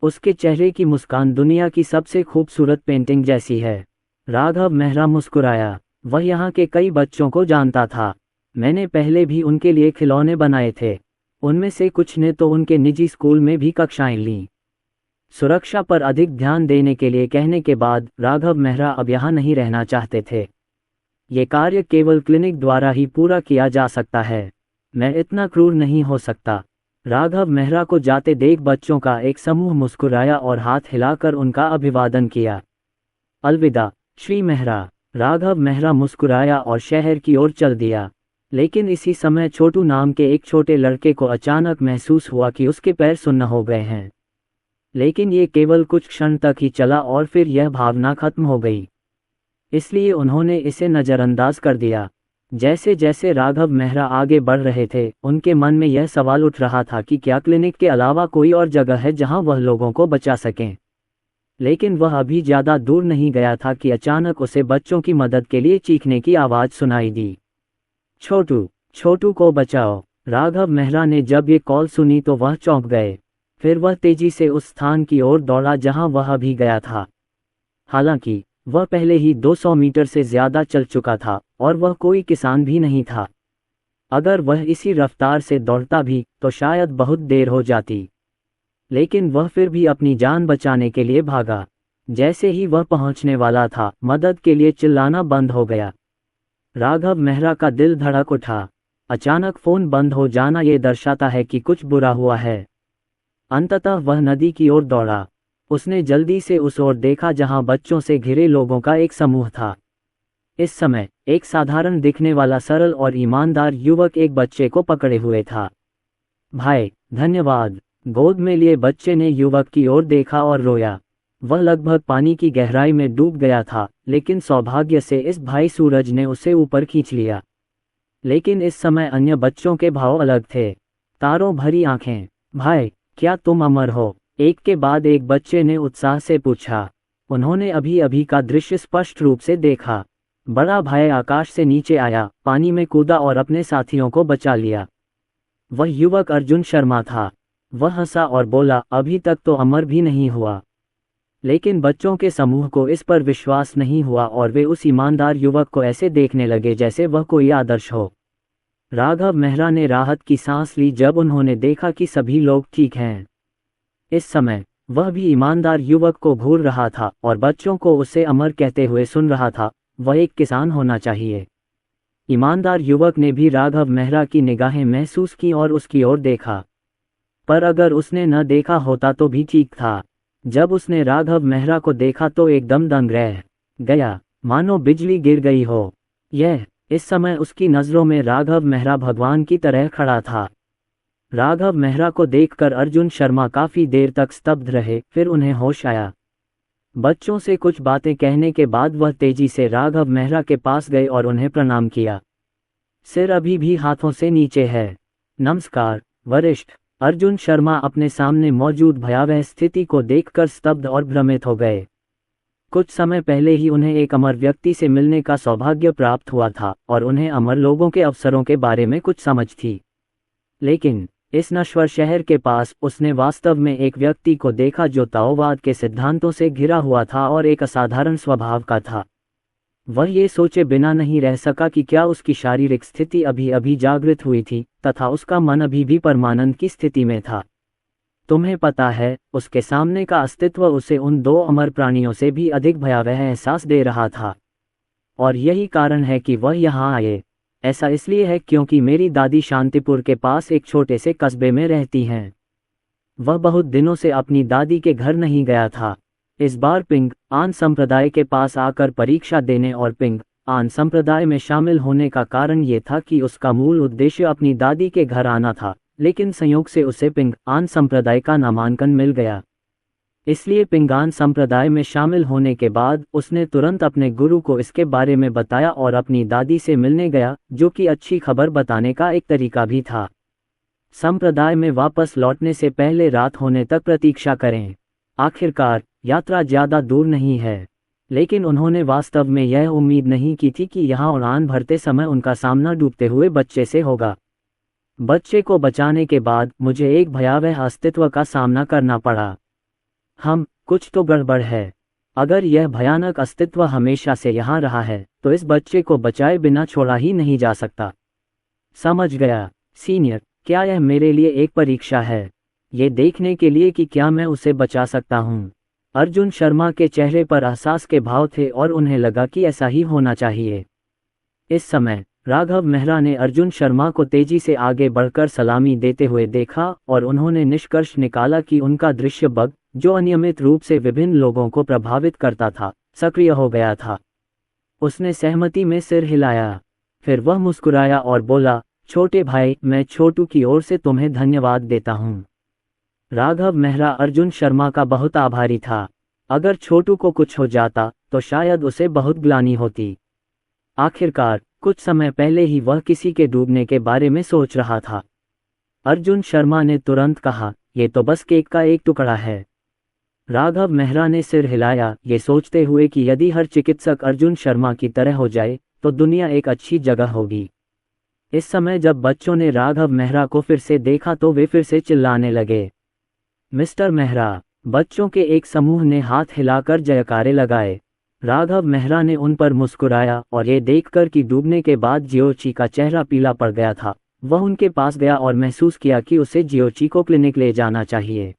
उसके चेहरे की मुस्कान दुनिया की सबसे खूबसूरत पेंटिंग जैसी है। राघव मेहरा मुस्कुराया। वह यहाँ के कई बच्चों को जानता था। मैंने पहले भी उनके लिए खिलौने बनाए थे। उनमें से कुछ ने तो उनके निजी स्कूल में भी कक्षाएं लीं। सुरक्षा पर अधिक ध्यान देने के लिए कहने के बाद राघव मेहरा अब यहाँ नहीं रहना चाहते थे। ये कार्य केवल क्लिनिक द्वारा ही पूरा किया जा सकता है। मैं इतना क्रूर नहीं हो सकता। राघव मेहरा को जाते देख बच्चों का एक समूह मुस्कुराया और हाथ हिलाकर उनका अभिवादन किया। अलविदा, श्री मेहरा। राघव मेहरा मुस्कुराया और शहर की ओर चल दिया। लेकिन इसी समय छोटू नाम के एक छोटे लड़के को अचानक महसूस हुआ कि उसके पैर सुन्न हो गए हैं। लेकिन ये केवल कुछ क्षण तक ही चला और फिर यह भावना खत्म हो गई। इसलिए उन्होंने इसे नज़रअंदाज कर दिया। जैसे जैसे राघव मेहरा आगे बढ़ रहे थे, उनके मन में यह सवाल उठ रहा था कि क्या क्लिनिक के अलावा कोई और जगह है जहां वह लोगों को बचा सकें। लेकिन वह अभी ज़्यादा दूर नहीं गया था कि अचानक उसे बच्चों की मदद के लिए चीखने की आवाज़ सुनाई दी। छोटू, छोटू को बचाओ। राघव मेहरा ने जब ये कॉल सुनी तो वह चौंक गए। फिर वह तेजी से उस स्थान की ओर दौड़ा जहां वह अभी गया था। हालांकि वह पहले ही 200 मीटर से ज्यादा चल चुका था और वह कोई किसान भी नहीं था। अगर वह इसी रफ्तार से दौड़ता भी तो शायद बहुत देर हो जाती, लेकिन वह फिर भी अपनी जान बचाने के लिए भागा। जैसे ही वह पहुंचने वाला था, मदद के लिए चिल्लाना बंद हो गया। राघव मेहरा का दिल धड़क उठा। अचानक फोन बंद हो जाना ये दर्शाता है कि कुछ बुरा हुआ है। अंततः वह नदी की ओर दौड़ा। उसने जल्दी से उस ओर देखा जहां बच्चों से घिरे लोगों का एक समूह था। इस समय एक साधारण दिखने वाला सरल और ईमानदार युवक एक बच्चे को पकड़े हुए था। भाई, धन्यवाद। गोद में लिए बच्चे ने युवक की ओर देखा और रोया। वह लगभग पानी की गहराई में डूब गया था, लेकिन सौभाग्य से इस भाई सूरज ने उसे ऊपर खींच लिया। लेकिन इस समय अन्य बच्चों के भाव अलग थे। तारों भरी आंखें। भाई, क्या तुम अमर हो? एक के बाद एक बच्चे ने उत्साह से पूछा। उन्होंने अभी अभी का दृश्य स्पष्ट रूप से देखा। बड़ा भाई आकाश से नीचे आया, पानी में कूदा और अपने साथियों को बचा लिया। वह युवक अर्जुन शर्मा था। वह हंसा और बोला, अभी तक तो अमर भी नहीं हुआ। लेकिन बच्चों के समूह को इस पर विश्वास नहीं हुआ और वे उस ईमानदार युवक को ऐसे देखने लगे जैसे वह कोई आदर्श हो। राघव मेहरा ने राहत की सांस ली जब उन्होंने देखा कि सभी लोग ठीक हैं। इस समय वह भी ईमानदार युवक को घूर रहा था और बच्चों को उसे अमर कहते हुए सुन रहा था। वह एक किसान होना चाहिए। ईमानदार युवक ने भी राघव मेहरा की निगाहें महसूस की और उसकी ओर देखा। पर अगर उसने न देखा होता तो भी ठीक था। जब उसने राघव मेहरा को देखा तो एकदम दंग रह गया, मानो बिजली गिर गई हो। इस समय उसकी नज़रों में राघव मेहरा भगवान की तरह खड़ा था। राघव मेहरा को देखकर अर्जुन शर्मा काफी देर तक स्तब्ध रहे, फिर उन्हें होश आया। बच्चों से कुछ बातें कहने के बाद वह तेजी से राघव मेहरा के पास गए और उन्हें प्रणाम किया। सिर अभी भी हाथों से नीचे है। नमस्कार वरिष्ठ। अर्जुन शर्मा अपने सामने मौजूद भयावह स्थिति को देखकर स्तब्ध और भ्रमित हो गए। कुछ समय पहले ही उन्हें एक अमर व्यक्ति से मिलने का सौभाग्य प्राप्त हुआ था और उन्हें अमर लोगों के अवसरों के बारे में कुछ समझ थी। लेकिन इस नश्वर शहर के पास उसने वास्तव में एक व्यक्ति को देखा जो ताओवाद के सिद्धांतों से घिरा हुआ था और एक असाधारण स्वभाव का था। वह ये सोचे बिना नहीं रह सका कि क्या उसकी शारीरिक स्थिति अभी अभी जागृत हुई थी तथा उसका मन अभी भी परमानंद की स्थिति में था। तुम्हें पता है, उसके सामने का अस्तित्व उसे उन दो अमर प्राणियों से भी अधिक भयावह एहसास दे रहा था। और यही कारण है कि वह यहाँ आए। ऐसा इसलिए है क्योंकि मेरी दादी शांतिपुर के पास एक छोटे से कस्बे में रहती हैं। वह बहुत दिनों से अपनी दादी के घर नहीं गया था। इस बार पिंग आन संप्रदाय के पास आकर परीक्षा देने और पिंग आन संप्रदाय में शामिल होने का कारण ये था कि उसका मूल उद्देश्य अपनी दादी के घर आना था, लेकिन संयोग से उसे पिंग आन संप्रदाय का नामांकन मिल गया। इसलिए पिंगान संप्रदाय में शामिल होने के बाद उसने तुरंत अपने गुरु को इसके बारे में बताया और अपनी दादी से मिलने गया, जो कि अच्छी खबर बताने का एक तरीका भी था। संप्रदाय में वापस लौटने से पहले रात होने तक प्रतीक्षा करें। आखिरकार यात्रा ज्यादा दूर नहीं है, लेकिन उन्होंने वास्तव में यह उम्मीद नहीं की थी कि यहाँ उड़ान भरते समय उनका सामना डूबते हुए बच्चे से होगा। बच्चे को बचाने के बाद मुझे एक भयावह अस्तित्व का सामना करना पड़ा। कुछ तो गड़बड़ है। अगर यह भयानक अस्तित्व हमेशा से यहाँ रहा है तो इस बच्चे को बचाए बिना छोड़ा ही नहीं जा सकता। समझ गया सीनियर, क्या यह मेरे लिए एक परीक्षा है, ये देखने के लिए कि क्या मैं उसे बचा सकता हूँ? अर्जुन शर्मा के चेहरे पर एहसास के भाव थे और उन्हें लगा कि ऐसा ही होना चाहिए। इस समय राघव मेहरा ने अर्जुन शर्मा को तेजी से आगे बढ़कर सलामी देते हुए देखा और उन्होंने निष्कर्ष निकाला कि उनका दृश्य बग, जो अनियमित रूप से विभिन्न लोगों को प्रभावित करता था, सक्रिय हो गया था। उसने सहमति में सिर हिलाया। फिर वह मुस्कुराया और बोला, छोटे भाई, मैं छोटू की ओर से तुम्हें धन्यवाद देता हूँ। राघव मेहरा अर्जुन शर्मा का बहुत आभारी था। अगर छोटू को कुछ हो जाता तो शायद उसे बहुत ग्लानि होती। आखिरकार कुछ समय पहले ही वह किसी के डूबने के बारे में सोच रहा था। अर्जुन शर्मा ने तुरंत कहा, ये तो बस केक का एक टुकड़ा है। राघव मेहरा ने सिर हिलाया, ये सोचते हुए कि यदि हर चिकित्सक अर्जुन शर्मा की तरह हो जाए तो दुनिया एक अच्छी जगह होगी। इस समय जब बच्चों ने राघव मेहरा को फिर से देखा तो वे फिर से चिल्लाने लगे। मिस्टर मेहरा, बच्चों के एक समूह ने हाथ हिलाकर जयकारे लगाए। राघव मेहरा ने उन पर मुस्कुराया और ये देखकर कि डूबने के बाद जियोची का चेहरा पीला पड़ गया था, वह उनके पास गया और महसूस किया कि उसे जियोची को क्लिनिक ले जाना चाहिए।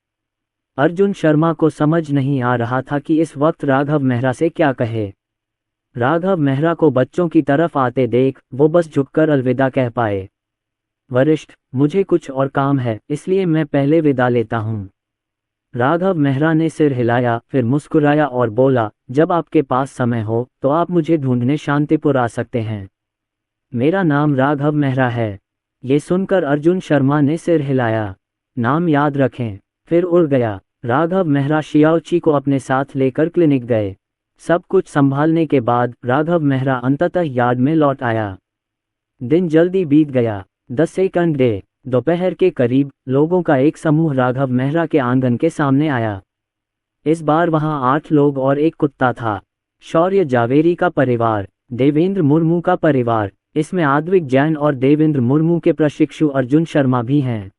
अर्जुन शर्मा को समझ नहीं आ रहा था कि इस वक्त राघव मेहरा से क्या कहे। राघव मेहरा को बच्चों की तरफ आते देख वो बस झुककर अलविदा कह पाए। वरिष्ठ, मुझे कुछ और काम है, इसलिए मैं पहले विदा लेता हूँ। राघव मेहरा ने सिर हिलाया, फिर मुस्कुराया और बोला, जब आपके पास समय हो तो आप मुझे ढूंढने शांतिपुर आ सकते हैं। मेरा नाम राघव मेहरा है। ये सुनकर अर्जुन शर्मा ने सिर हिलाया। नाम याद रखें। फिर उड़ गया। राघव मेहरा शियाओची को अपने साथ लेकर क्लिनिक गए। सब कुछ संभालने के बाद राघव मेहरा अंततः यार्ड में लौट आया। दिन जल्दी बीत गया। 10 सेकंड डे। दोपहर के करीब लोगों का एक समूह राघव मेहरा के आंगन के सामने आया। इस बार वहां 8 लोग और एक कुत्ता था। शौर्य जावेरी का परिवार, देवेंद्र मुर्मू का परिवार, इसमें अद्विक जैन और देवेंद्र मुर्मू के प्रशिक्षु अर्जुन शर्मा भी हैं।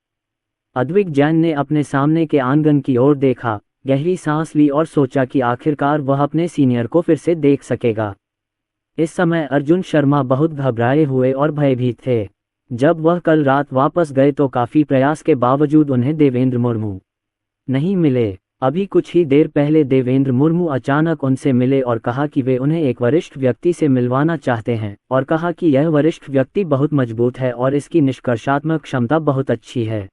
अद्विक जैन ने अपने सामने के आंगन की ओर देखा, गहरी सांस ली और सोचा कि आखिरकार वह अपने सीनियर को फिर से देख सकेगा। इस समय अर्जुन शर्मा बहुत घबराए हुए और भयभीत थे। जब वह कल रात वापस गए तो काफ़ी प्रयास के बावजूद उन्हें देवेंद्र मुर्मू नहीं मिले। अभी कुछ ही देर पहले देवेंद्र मुर्मू अचानक उनसे मिले और कहा कि वे उन्हें एक वरिष्ठ व्यक्ति से मिलवाना चाहते हैं और कहा कि यह वरिष्ठ व्यक्ति बहुत मजबूत है और इसकी निष्कर्षात्मक क्षमता बहुत अच्छी है।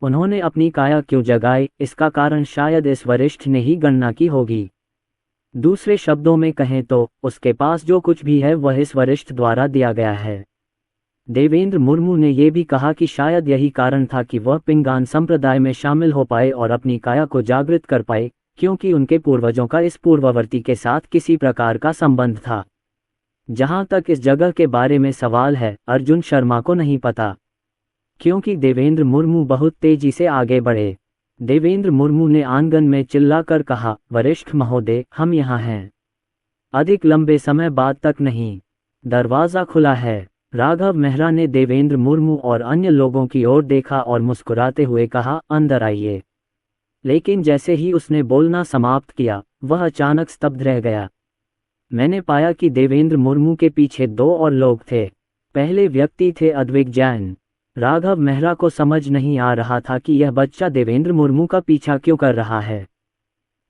उन्होंने अपनी काया क्यों जगाई, इसका कारण शायद इस वरिष्ठ ने ही गणना की होगी। दूसरे शब्दों में कहें तो उसके पास जो कुछ भी है वह इस वरिष्ठ द्वारा दिया गया है। देवेंद्र मुर्मू ने यह भी कहा कि शायद यही कारण था कि वह पिंगान संप्रदाय में शामिल हो पाए और अपनी काया को जागृत कर पाए, क्योंकि उनके पूर्वजों का इस पूर्ववर्ती के साथ किसी प्रकार का संबंध था। जहां तक इस जगह के बारे में सवाल है, अर्जुन शर्मा को नहीं पता, क्योंकि देवेंद्र मुर्मू बहुत तेजी से आगे बढ़े। देवेंद्र मुर्मू ने आंगन में चिल्लाकर कहा, वरिष्ठ महोदय, हम यहाँ हैं। अधिक लंबे समय बाद तक नहीं। दरवाज़ा खुला है। राघव मेहरा ने देवेंद्र मुर्मू और अन्य लोगों की ओर देखा और मुस्कुराते हुए कहा, अंदर आइए। लेकिन जैसे ही उसने बोलना समाप्त किया, वह अचानक स्तब्ध रह गया। मैंने पाया कि देवेंद्र मुर्मू के पीछे 2 और लोग थे। पहले व्यक्ति थे अद्विक जैन। राघव मेहरा को समझ नहीं आ रहा था कि यह बच्चा देवेंद्र मुर्मू का पीछा क्यों कर रहा है।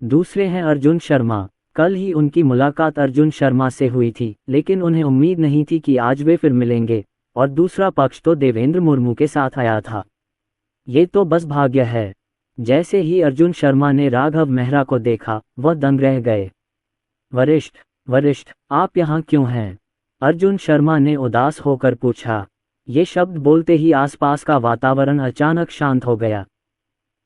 दूसरे हैं अर्जुन शर्मा। कल ही उनकी मुलाकात अर्जुन शर्मा से हुई थी, लेकिन उन्हें उम्मीद नहीं थी कि आज वे फिर मिलेंगे। और दूसरा पक्ष तो देवेंद्र मुर्मू के साथ आया था। ये तो बस भाग्य है। जैसे ही अर्जुन शर्मा ने राघव मेहरा को देखा, वह दंग रह गए। वरिष्ठ, वरिष्ठ, आप यहाँ क्यों हैं? अर्जुन शर्मा ने उदास होकर पूछा। ये शब्द बोलते ही आसपास का वातावरण अचानक शांत हो गया।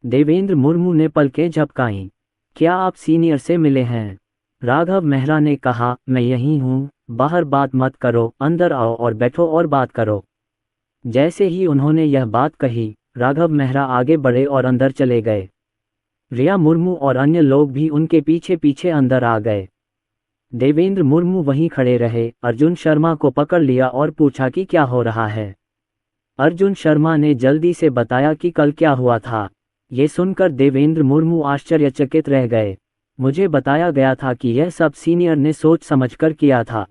देवेंद्र मुर्मू ने पलकें झपकाईं। क्या आप सीनियर से मिले हैं? राघव मेहरा ने कहा, मैं यहीं हूँ, बाहर बात मत करो, अंदर आओ और बैठो और बात करो। जैसे ही उन्होंने यह बात कही, राघव मेहरा आगे बढ़े और अंदर चले गए। रिया मुर्मू और अन्य लोग भी उनके पीछे पीछे अंदर आ गए। देवेंद्र मुर्मू वहीं खड़े रहे, अर्जुन शर्मा को पकड़ लिया और पूछा कि क्या हो रहा है। अर्जुन शर्मा ने जल्दी से बताया कि कल क्या हुआ था। ये सुनकर देवेंद्र मुर्मू आश्चर्यचकित रह गए। मुझे बताया गया था कि यह सब सीनियर ने सोच समझकर किया था।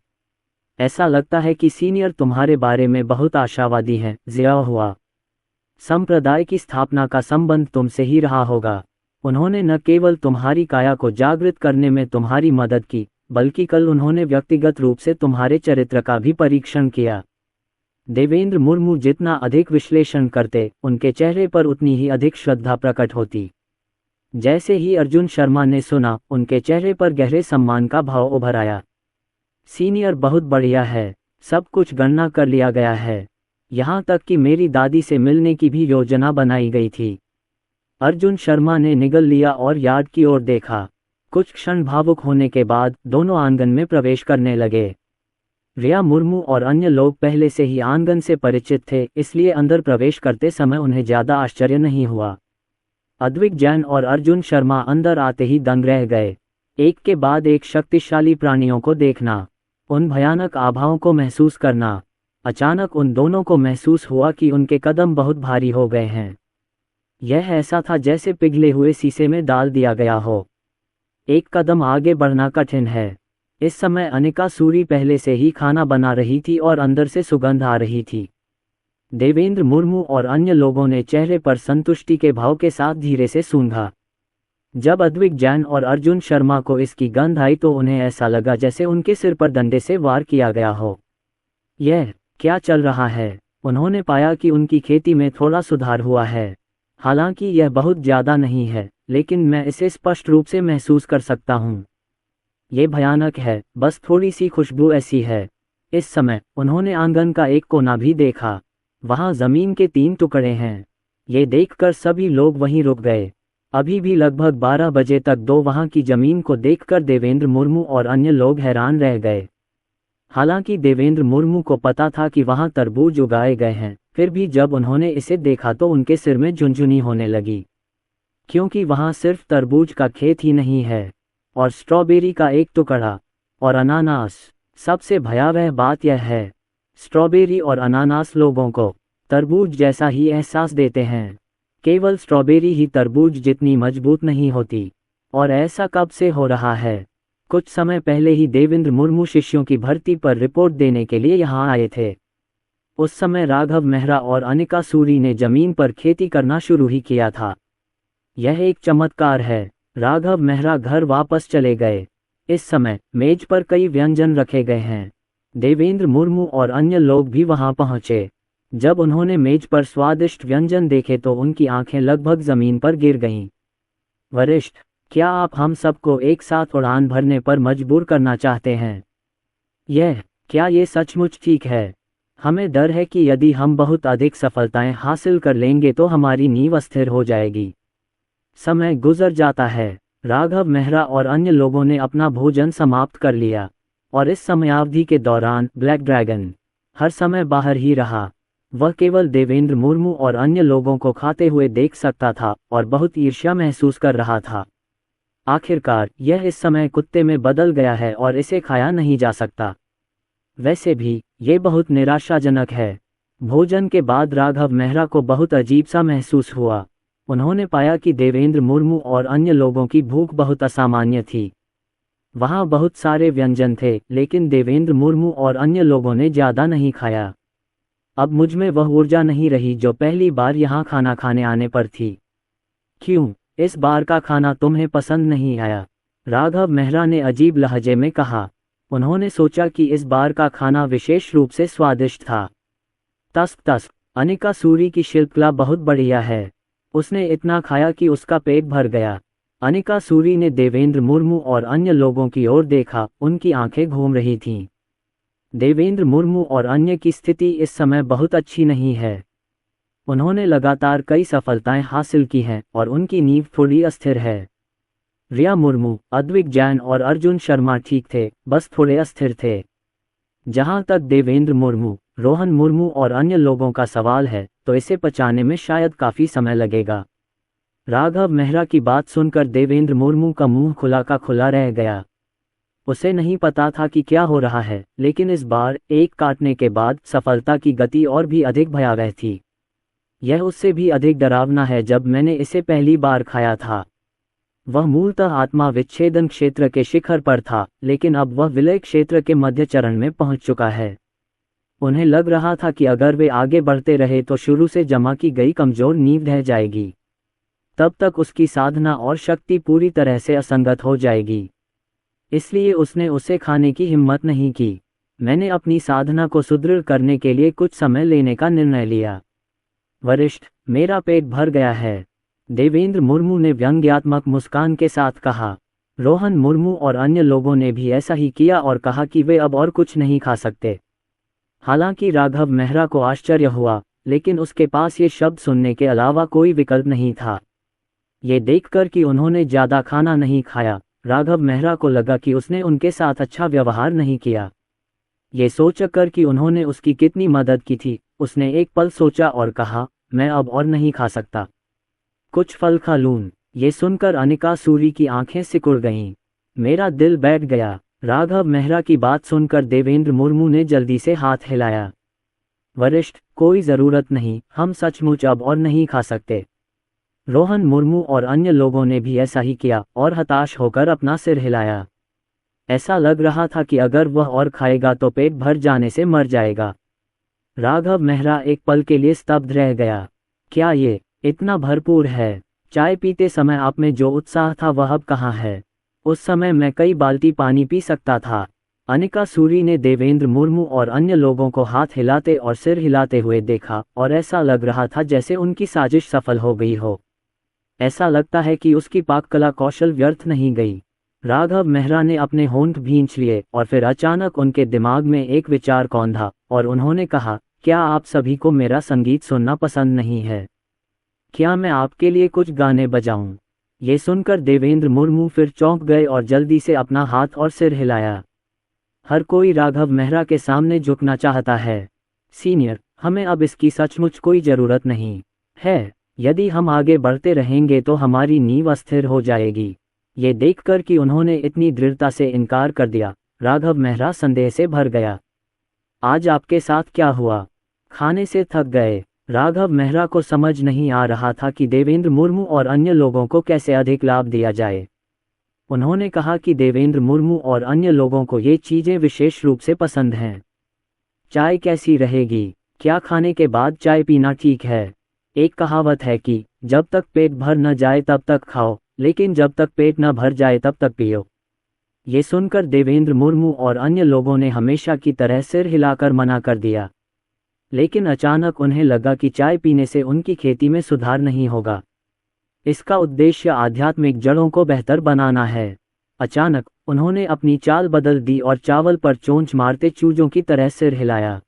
ऐसा लगता है कि सीनियर तुम्हारे बारे में बहुत आशावादी हैं। ज़िया हुआ। संप्रदाय की स्थापना का संबंध तुमसे ही रहा होगा। उन्होंने न केवल तुम्हारी काया को जागृत करने में तुम्हारी मदद की, बल्कि कल उन्होंने व्यक्तिगत रूप से तुम्हारे चरित्र का भी परीक्षण किया। देवेंद्र मुर्मू जितना अधिक विश्लेषण करते, उनके चेहरे पर उतनी ही अधिक श्रद्धा प्रकट होती। जैसे ही अर्जुन शर्मा ने सुना, उनके चेहरे पर गहरे सम्मान का भाव उभर आया। सीनियर बहुत बढ़िया है। सब कुछ गणना कर लिया गया है। यहाँ तक कि मेरी दादी से मिलने की भी योजना बनाई गई थी। अर्जुन शर्मा ने निगल लिया और यार्ड की ओर देखा। कुछ क्षण भावुक होने के बाद दोनों आंगन में प्रवेश करने लगे। रिया मुर्मू और अन्य लोग पहले से ही आंगन से परिचित थे, इसलिए अंदर प्रवेश करते समय उन्हें ज्यादा आश्चर्य नहीं हुआ। अद्विक जैन और अर्जुन शर्मा अंदर आते ही दंग रह गए। एक के बाद एक शक्तिशाली प्राणियों को देखना, उन भयानक आभाओं को महसूस करना। अचानक उन दोनों को महसूस हुआ कि उनके कदम बहुत भारी हो गए हैं। यह ऐसा था जैसे पिघले हुए शीशे में डाल दिया गया हो। एक कदम आगे बढ़ना कठिन है। इस समय अनिका सूरी पहले से ही खाना बना रही थी और अंदर से सुगंध आ रही थी। देवेंद्र मुर्मू और अन्य लोगों ने चेहरे पर संतुष्टि के भाव के साथ धीरे से सूंघा। जब अद्विक जैन और अर्जुन शर्मा को इसकी गंध आई तो उन्हें ऐसा लगा जैसे उनके सिर पर डंडे से वार किया गया हो। यह क्या चल रहा है? उन्होंने पाया कि उनकी खेती में थोड़ा सुधार हुआ है। हालांकि यह बहुत ज़्यादा नहीं है, लेकिन मैं इसे स्पष्ट रूप से महसूस कर सकता हूँ। ये भयानक है, बस थोड़ी सी खुशबू ऐसी है। इस समय उन्होंने आंगन का एक कोना भी देखा। वहाँ ज़मीन के 3 टुकड़े हैं। ये देखकर सभी लोग वहीं रुक गए। अभी भी लगभग 12 बजे तक वहाँ की ज़मीन को देखकर देवेंद्र मुर्मू और अन्य लोग हैरान रह गए। हालांकि देवेंद्र मुर्मू को पता था कि वहाँ तरबूज उगाए गए हैं, फिर भी जब उन्होंने इसे देखा तो उनके सिर में झुनझुनी होने लगी, क्योंकि वहाँ सिर्फ तरबूज का खेत ही नहीं है, और स्ट्रॉबेरी का एक टुकड़ा, और अनानास। सबसे भयावह बात यह है, स्ट्रॉबेरी और अनानास लोगों को तरबूज जैसा ही एहसास देते हैं। केवल स्ट्रॉबेरी ही तरबूज जितनी मजबूत नहीं होती। और ऐसा कब से हो रहा है? कुछ समय पहले ही देवेंद्र मुर्मू शिष्यों की भर्ती पर रिपोर्ट देने के लिए यहाँ आए थे। उस समय राघव मेहरा और अनिका सूरी ने जमीन पर खेती करना शुरू ही किया था। यह एक चमत्कार है। राघव मेहरा घर वापस चले गए। इस समय मेज पर कई व्यंजन रखे गए हैं। देवेंद्र मुर्मू और अन्य लोग भी वहां पहुंचे। जब उन्होंने मेज पर स्वादिष्ट व्यंजन देखे तो उनकी आंखें लगभग जमीन पर गिर गईं। वरिष्ठ, क्या आप हम सबको एक साथ उड़ान भरने पर मजबूर करना चाहते हैं? क्या ये सचमुच ठीक है? हमें डर है कि यदि हम बहुत अधिक सफलताएं हासिल कर लेंगे तो हमारी नींव अस्थिर हो जाएगी। समय गुजर जाता है। राघव मेहरा और अन्य लोगों ने अपना भोजन समाप्त कर लिया, और इस समयावधि के दौरान ब्लैक ड्रैगन हर समय बाहर ही रहा। वह केवल देवेंद्र मुर्मू और अन्य लोगों को खाते हुए देख सकता था और बहुत ईर्ष्या महसूस कर रहा था। आखिरकार यह इस समय कुत्ते में बदल गया है और इसे खाया नहीं जा सकता। वैसे भी ये बहुत निराशाजनक है। भोजन के बाद राघव मेहरा को बहुत अजीब सा महसूस हुआ। उन्होंने पाया कि देवेंद्र मुर्मू और अन्य लोगों की भूख बहुत असामान्य थी। वहाँ बहुत सारे व्यंजन थे, लेकिन देवेंद्र मुर्मू और अन्य लोगों ने ज़्यादा नहीं खाया। अब मुझ में वह ऊर्जा नहीं रही जो पहली बार यहाँ खाना खाने आने पर थी। क्यों इस बार का खाना तुम्हें पसंद नहीं आया? राघव मेहरा ने अजीब लहजे में कहा। उन्होंने सोचा कि इस बार का खाना विशेष रूप से स्वादिष्ट था। तस अनिका सूरी की शिल्पकला बहुत बढ़िया है। उसने इतना खाया कि उसका पेट भर गया। अनिका सूरी ने देवेंद्र मुर्मू और अन्य लोगों की ओर देखा। उनकी आंखें घूम रही थीं। देवेंद्र मुर्मू और अन्य की स्थिति इस समय बहुत अच्छी नहीं है। उन्होंने लगातार कई सफलताएं हासिल की हैं और उनकी नींव थोड़ी अस्थिर है। रिया मुर्मू, अद्विक जैन और अर्जुन शर्मा ठीक थे, बस थोड़े अस्थिर थे। जहां तक देवेंद्र मुर्मू, रोहन मुर्मू और अन्य लोगों का सवाल है, तो इसे पचाने में शायद काफ़ी समय लगेगा। राघव मेहरा की बात सुनकर देवेंद्र मुर्मू का मुंह खुला का खुला रह गया। उसे नहीं पता था कि क्या हो रहा है, लेकिन इस बार एक काटने के बाद सफलता की गति और भी अधिक भयावह थी। यह उससे भी अधिक डरावना है जब मैंने इसे पहली बार खाया था। वह मूलतः आत्मा विच्छेदन क्षेत्र के शिखर पर था, लेकिन अब वह विलय क्षेत्र के मध्य चरण में पहुंच चुका है। उन्हें लग रहा था कि अगर वे आगे बढ़ते रहे तो शुरू से जमा की गई कमजोर नींव ढह जाएगी। तब तक उसकी साधना और शक्ति पूरी तरह से असंगत हो जाएगी। इसलिए उसने उसे खाने की हिम्मत नहीं की। मैंने अपनी साधना को सुदृढ़ करने के लिए कुछ समय लेने का निर्णय लिया। वरिष्ठ, मेरा पेट भर गया है, देवेंद्र मुर्मू ने व्यंग्यात्मक मुस्कान के साथ कहा। रोहन मुर्मू और अन्य लोगों ने भी ऐसा ही किया और कहा कि वे अब और कुछ नहीं खा सकते। हालांकि राघव मेहरा को आश्चर्य हुआ, लेकिन उसके पास ये शब्द सुनने के अलावा कोई विकल्प नहीं था। ये देखकर कि उन्होंने ज़्यादा खाना नहीं खाया, राघव मेहरा को लगा कि उसने उनके साथ अच्छा व्यवहार नहीं किया। ये सोचकर कि उन्होंने उसकी कितनी मदद की थी, उसने एक पल सोचा और कहा, मैं अब और नहीं खा सकता, कुछ फल खा लूं। ये सुनकर अनिका सूरी की आंखें सिकुड़ गईं। मेरा दिल बैठ गया। राघव मेहरा की बात सुनकर देवेंद्र मुर्मू ने जल्दी से हाथ हिलाया। वरिष्ठ, कोई ज़रूरत नहीं, हम सचमुच अब और नहीं खा सकते। रोहन मुर्मू और अन्य लोगों ने भी ऐसा ही किया और हताश होकर अपना सिर हिलाया। ऐसा लग रहा था कि अगर वह और खाएगा तो पेट भर जाने से मर जाएगा। राघव मेहरा एक पल के लिए स्तब्ध रह गया। क्या ये इतना भरपूर है? चाय पीते समय आप में जो उत्साह था वह अब कहाँ है? उस समय मैं कई बाल्टी पानी पी सकता था। अनिका सूरी ने देवेंद्र मुर्मू और अन्य लोगों को हाथ हिलाते और सिर हिलाते हुए देखा और ऐसा लग रहा था जैसे उनकी साजिश सफल हो गई हो। ऐसा लगता है कि उसकी पाककला कौशल व्यर्थ नहीं गई। राघव मेहरा ने अपने होंठ भींच लिए और फिर अचानक उनके दिमाग में एक विचार कौंधा और उन्होंने कहा, क्या आप सभी को मेरा संगीत सुनना पसंद नहीं है? क्या मैं आपके लिए कुछ गाने बजाऊं? ये सुनकर देवेंद्र मुर्मू फिर चौंक गए और जल्दी से अपना हाथ और सिर हिलाया। हर कोई राघव मेहरा के सामने झुकना चाहता है। सीनियर, हमें अब इसकी सचमुच कोई ज़रूरत नहीं है। यदि हम आगे बढ़ते रहेंगे तो हमारी नींव अस्थिर हो जाएगी। ये देखकर कि उन्होंने इतनी दृढ़ता से इनकार कर दिया, राघव मेहरा संदेह से भर गया। आज आपके साथ क्या हुआ? खाने से थक गए? राघव मेहरा को समझ नहीं आ रहा था कि देवेंद्र मुर्मू और अन्य लोगों को कैसे अधिक लाभ दिया जाए। उन्होंने कहा कि देवेंद्र मुर्मू और अन्य लोगों को ये चीज़ें विशेष रूप से पसंद हैं। चाय कैसी रहेगी? क्या खाने के बाद चाय पीना ठीक है? एक कहावत है कि जब तक पेट भर न जाए तब तक खाओ, लेकिन जब तक पेट न भर जाए तब तक पियो। ये सुनकर देवेंद्र मुर्मू और अन्य लोगों ने हमेशा की तरह सिर हिलाकर मना कर दिया। लेकिन अचानक उन्हें लगा कि चाय पीने से उनकी खेती में सुधार नहीं होगा। इसका उद्देश्य आध्यात्मिक जड़ों को बेहतर बनाना है। अचानक उन्होंने अपनी चाल बदल दी और चावल पर चोंच मारते चूजों की तरह सिर हिलाया।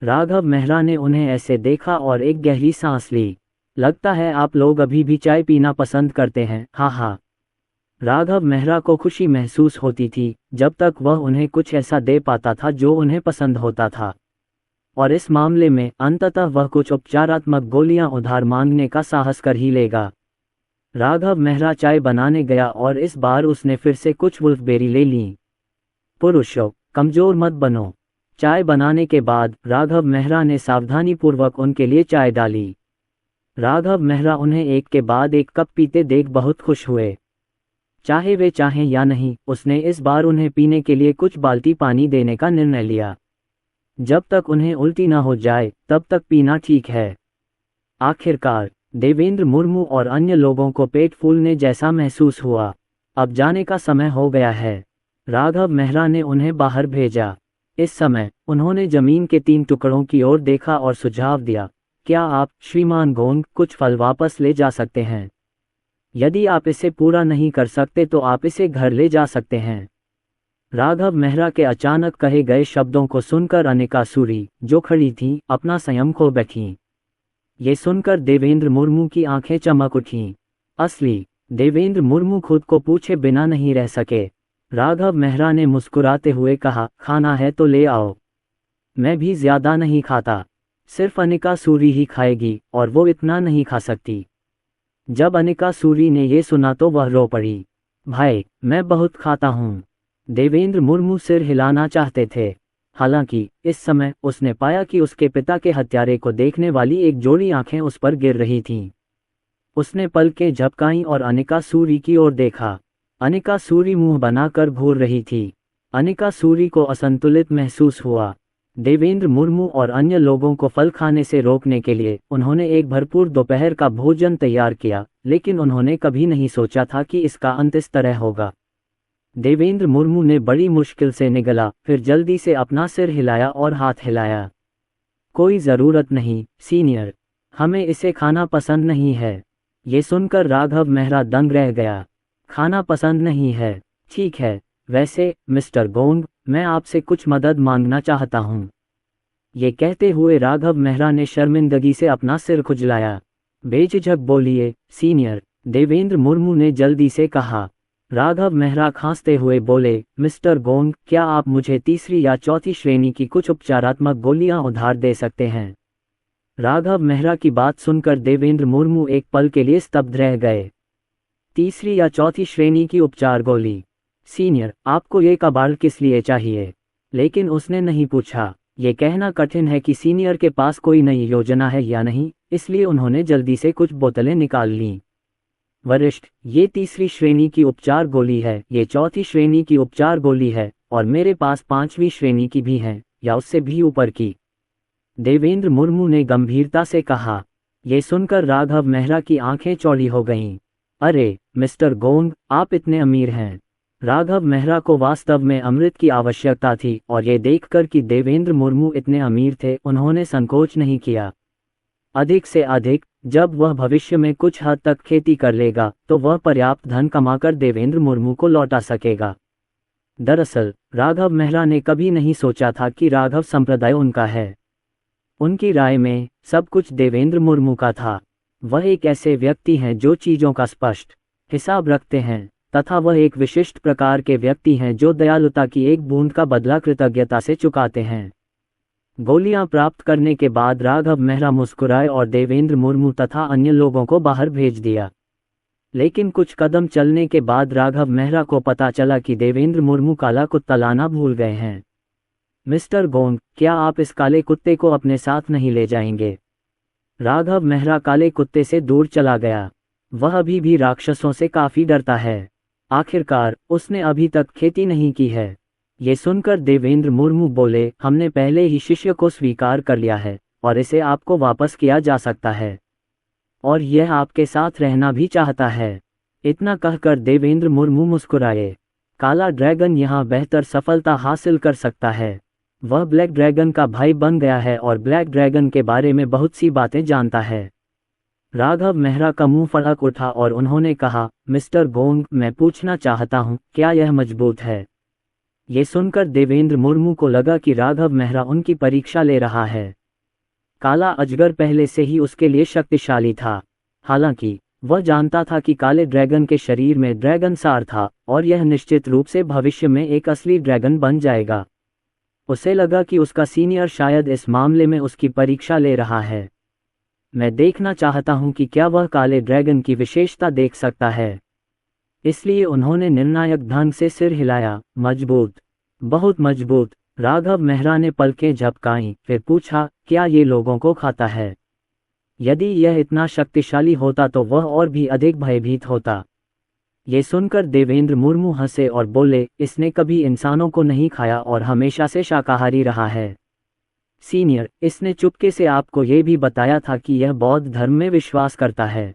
राघव मेहरा ने उन्हें ऐसे देखा और एक गहरी सांस ली। लगता है आप लोग अभी भी चाय पीना पसंद करते हैं, हाँ हाँ। राघव मेहरा को खुशी महसूस होती थी जब तक वह उन्हें कुछ ऐसा दे पाता था जो उन्हें पसंद होता था। और इस मामले में अंततः वह कुछ उपचारात्मक गोलियां उधार मांगने का साहस कर ही लेगा। राघव मेहरा चाय बनाने गया और इस बार उसने फिर से कुछ वुल्फबेरी ले लीं। पुरुषों, कमजोर मत बनो। चाय बनाने के बाद राघव मेहरा ने सावधानीपूर्वक उनके लिए चाय डाली। राघव मेहरा उन्हें एक के बाद एक कप पीते देख बहुत खुश हुए। चाहे वे चाहें या नहीं, उसने इस बार उन्हें पीने के लिए कुछ बाल्टी पानी देने का निर्णय लिया। जब तक उन्हें उल्टी न हो जाए तब तक पीना ठीक है। आखिरकार देवेंद्र मुर्मू और अन्य लोगों को पेट फूलने जैसा महसूस हुआ। अब जाने का समय हो गया है। राघव मेहरा ने उन्हें बाहर भेजा। इस समय उन्होंने जमीन के 3 टुकड़ों की ओर देखा और सुझाव दिया, क्या आप श्रीमान गोंग कुछ फल वापस ले जा सकते हैं? यदि आप इसे पूरा नहीं कर सकते तो आप इसे घर ले जा सकते हैं। राघव मेहरा के अचानक कहे गए शब्दों को सुनकर अनिका सूरी, जो खड़ी थीं, अपना संयम खो बैठीं। ये सुनकर देवेंद्र मुर्मू की आंखें चमक उठीं। असली देवेंद्र मुर्मू खुद को पूछे बिना नहीं रह सके। राघव मेहरा ने मुस्कुराते हुए कहा, खाना है तो ले आओ। मैं भी ज्यादा नहीं खाता, सिर्फ अनिका सूरी ही खाएगी और वो इतना नहीं खा सकती। जब अनिका सूरी ने ये सुना तो वह रो पड़ी। भाई, मैं बहुत खाता हूँ। देवेंद्र मुर्मू सिर हिलाना चाहते थे। हालांकि इस समय उसने पाया कि उसके पिता के हत्यारे को देखने वाली एक जोड़ी आंखें उस पर गिर रही थीं। उसने पलकें झपकाईं और अनिका सूरी की ओर देखा। अनिका सूरी मुंह बनाकर घूर रही थी। अनिका सूरी को असंतुलित महसूस हुआ। देवेंद्र मुर्मू और अन्य लोगों को फल खाने से रोकने के लिए उन्होंने एक भरपूर दोपहर का भोजन तैयार किया, लेकिन उन्होंने कभी नहीं सोचा था कि इसका अंत इस तरह होगा। देवेंद्र मुर्मू ने बड़ी मुश्किल से निगला, फिर जल्दी से अपना सिर हिलाया और हाथ हिलाया। कोई ज़रूरत नहीं सीनियर, हमें इसे खाना पसंद नहीं है। ये सुनकर राघव मेहरा दंग रह गया। खाना पसंद नहीं है, ठीक है। वैसे मिस्टर गोंग, मैं आपसे कुछ मदद मांगना चाहता हूँ। ये कहते हुए राघव मेहरा ने शर्मिंदगी से अपना सिर खुजलाया। बेझिझक बोलिए सीनियर, देवेंद्र मुर्मू ने जल्दी से कहा। राघव मेहरा खांसते हुए बोले, मिस्टर गोंग, क्या आप मुझे तीसरी या चौथी श्रेणी की कुछ उपचारात्मक गोलियां उधार दे सकते हैं? राघव मेहरा की बात सुनकर देवेंद्र मुर्मू एक पल के लिए स्तब्ध रह गए। तीसरी या चौथी श्रेणी की उपचार गोली? सीनियर, आपको ये कबाड़ किस लिए चाहिए? लेकिन उसने नहीं पूछा। ये कहना कठिन है कि सीनियर के पास कोई नई योजना है या नहीं, इसलिए उन्होंने जल्दी से कुछ बोतलें निकाल लीं। वरिष्ठ, ये तीसरी श्रेणी की उपचार गोली है, ये चौथी श्रेणी की उपचार गोली है, और मेरे पास 5वीं श्रेणी की भी है, या उससे भी ऊपर की। देवेंद्र मुर्मू ने गंभीरता से कहा। ये सुनकर राघव मेहरा की आंखें चौड़ी हो गईं। अरे मिस्टर गोंग, आप इतने अमीर हैं। राघव मेहरा को वास्तव में अमृत की आवश्यकता थी, और ये देखकर कि देवेंद्र मुर्मू इतने अमीर थे, उन्होंने संकोच नहीं किया। अधिक से अधिक, जब वह भविष्य में कुछ हद तक खेती कर लेगा तो वह पर्याप्त धन कमाकर देवेंद्र मुर्मू को लौटा सकेगा। दरअसल राघव मेहरा ने कभी नहीं सोचा था कि राघव संप्रदाय उनका है। उनकी राय में सब कुछ देवेंद्र मुर्मू का था। वह एक ऐसे व्यक्ति हैं जो चीज़ों का स्पष्ट हिसाब रखते हैं, तथा वह एक विशिष्ट प्रकार के व्यक्ति हैं जो दयालुता की एक बूंद का बदला कृतज्ञता से चुकाते हैं। गोलियां प्राप्त करने के बाद राघव मेहरा मुस्कुराए और देवेंद्र मुर्मू तथा अन्य लोगों को बाहर भेज दिया। लेकिन कुछ कदम चलने के बाद राघव मेहरा को पता चला कि देवेंद्र मुर्मू काला कुत्ता लाना भूल गए हैं। मिस्टर गोंग, क्या आप इस काले कुत्ते को अपने साथ नहीं ले जाएंगे? राघव मेहरा काले कुत्ते से दूर चला गया। वह अभी भी राक्षसों से काफी डरता है। आखिरकार उसने अभी तक खेती नहीं की है। ये सुनकर देवेंद्र मुर्मू बोले, हमने पहले ही शिष्य को स्वीकार कर लिया है और इसे आपको वापस किया जा सकता है, और यह आपके साथ रहना भी चाहता है। इतना कहकर देवेंद्र मुर्मू मुस्कुराए। काला ड्रैगन यहाँ बेहतर सफलता हासिल कर सकता है। वह ब्लैक ड्रैगन का भाई बन गया है और ब्लैक ड्रैगन के बारे में बहुत सी बातें जानता है। राघव मेहरा का मुंह फड़क उठा और उन्होंने कहा, मिस्टर गोंग, मैं पूछना चाहता हूँ, क्या यह मजबूत है? ये सुनकर देवेंद्र मुर्मू को लगा कि राघव मेहरा उनकी परीक्षा ले रहा है। काला अजगर पहले से ही उसके लिए शक्तिशाली था। हालांकि वह जानता था कि काले ड्रैगन के शरीर में ड्रैगन सार था और यह निश्चित रूप से भविष्य में एक असली ड्रैगन बन जाएगा। उसे लगा कि उसका सीनियर शायद इस मामले में उसकी परीक्षा ले रहा है। मैं देखना चाहता हूं कि क्या वह काले ड्रैगन की विशेषता देख सकता है। इसलिए उन्होंने निर्णायक ढंग से सिर हिलाया। मजबूत, बहुत मजबूत। राघव मेहरा ने पलकें झपकाईं, फिर पूछा, क्या ये लोगों को खाता है? यदि यह इतना शक्तिशाली होता तो वह और भी अधिक भयभीत होता। ये सुनकर देवेंद्र मुर्मू हंसे और बोले, इसने कभी इंसानों को नहीं खाया और हमेशा से शाकाहारी रहा है। सीनियर, इसने चुपके से आपको ये भी बताया था कि यह बौद्ध धर्म में विश्वास करता है।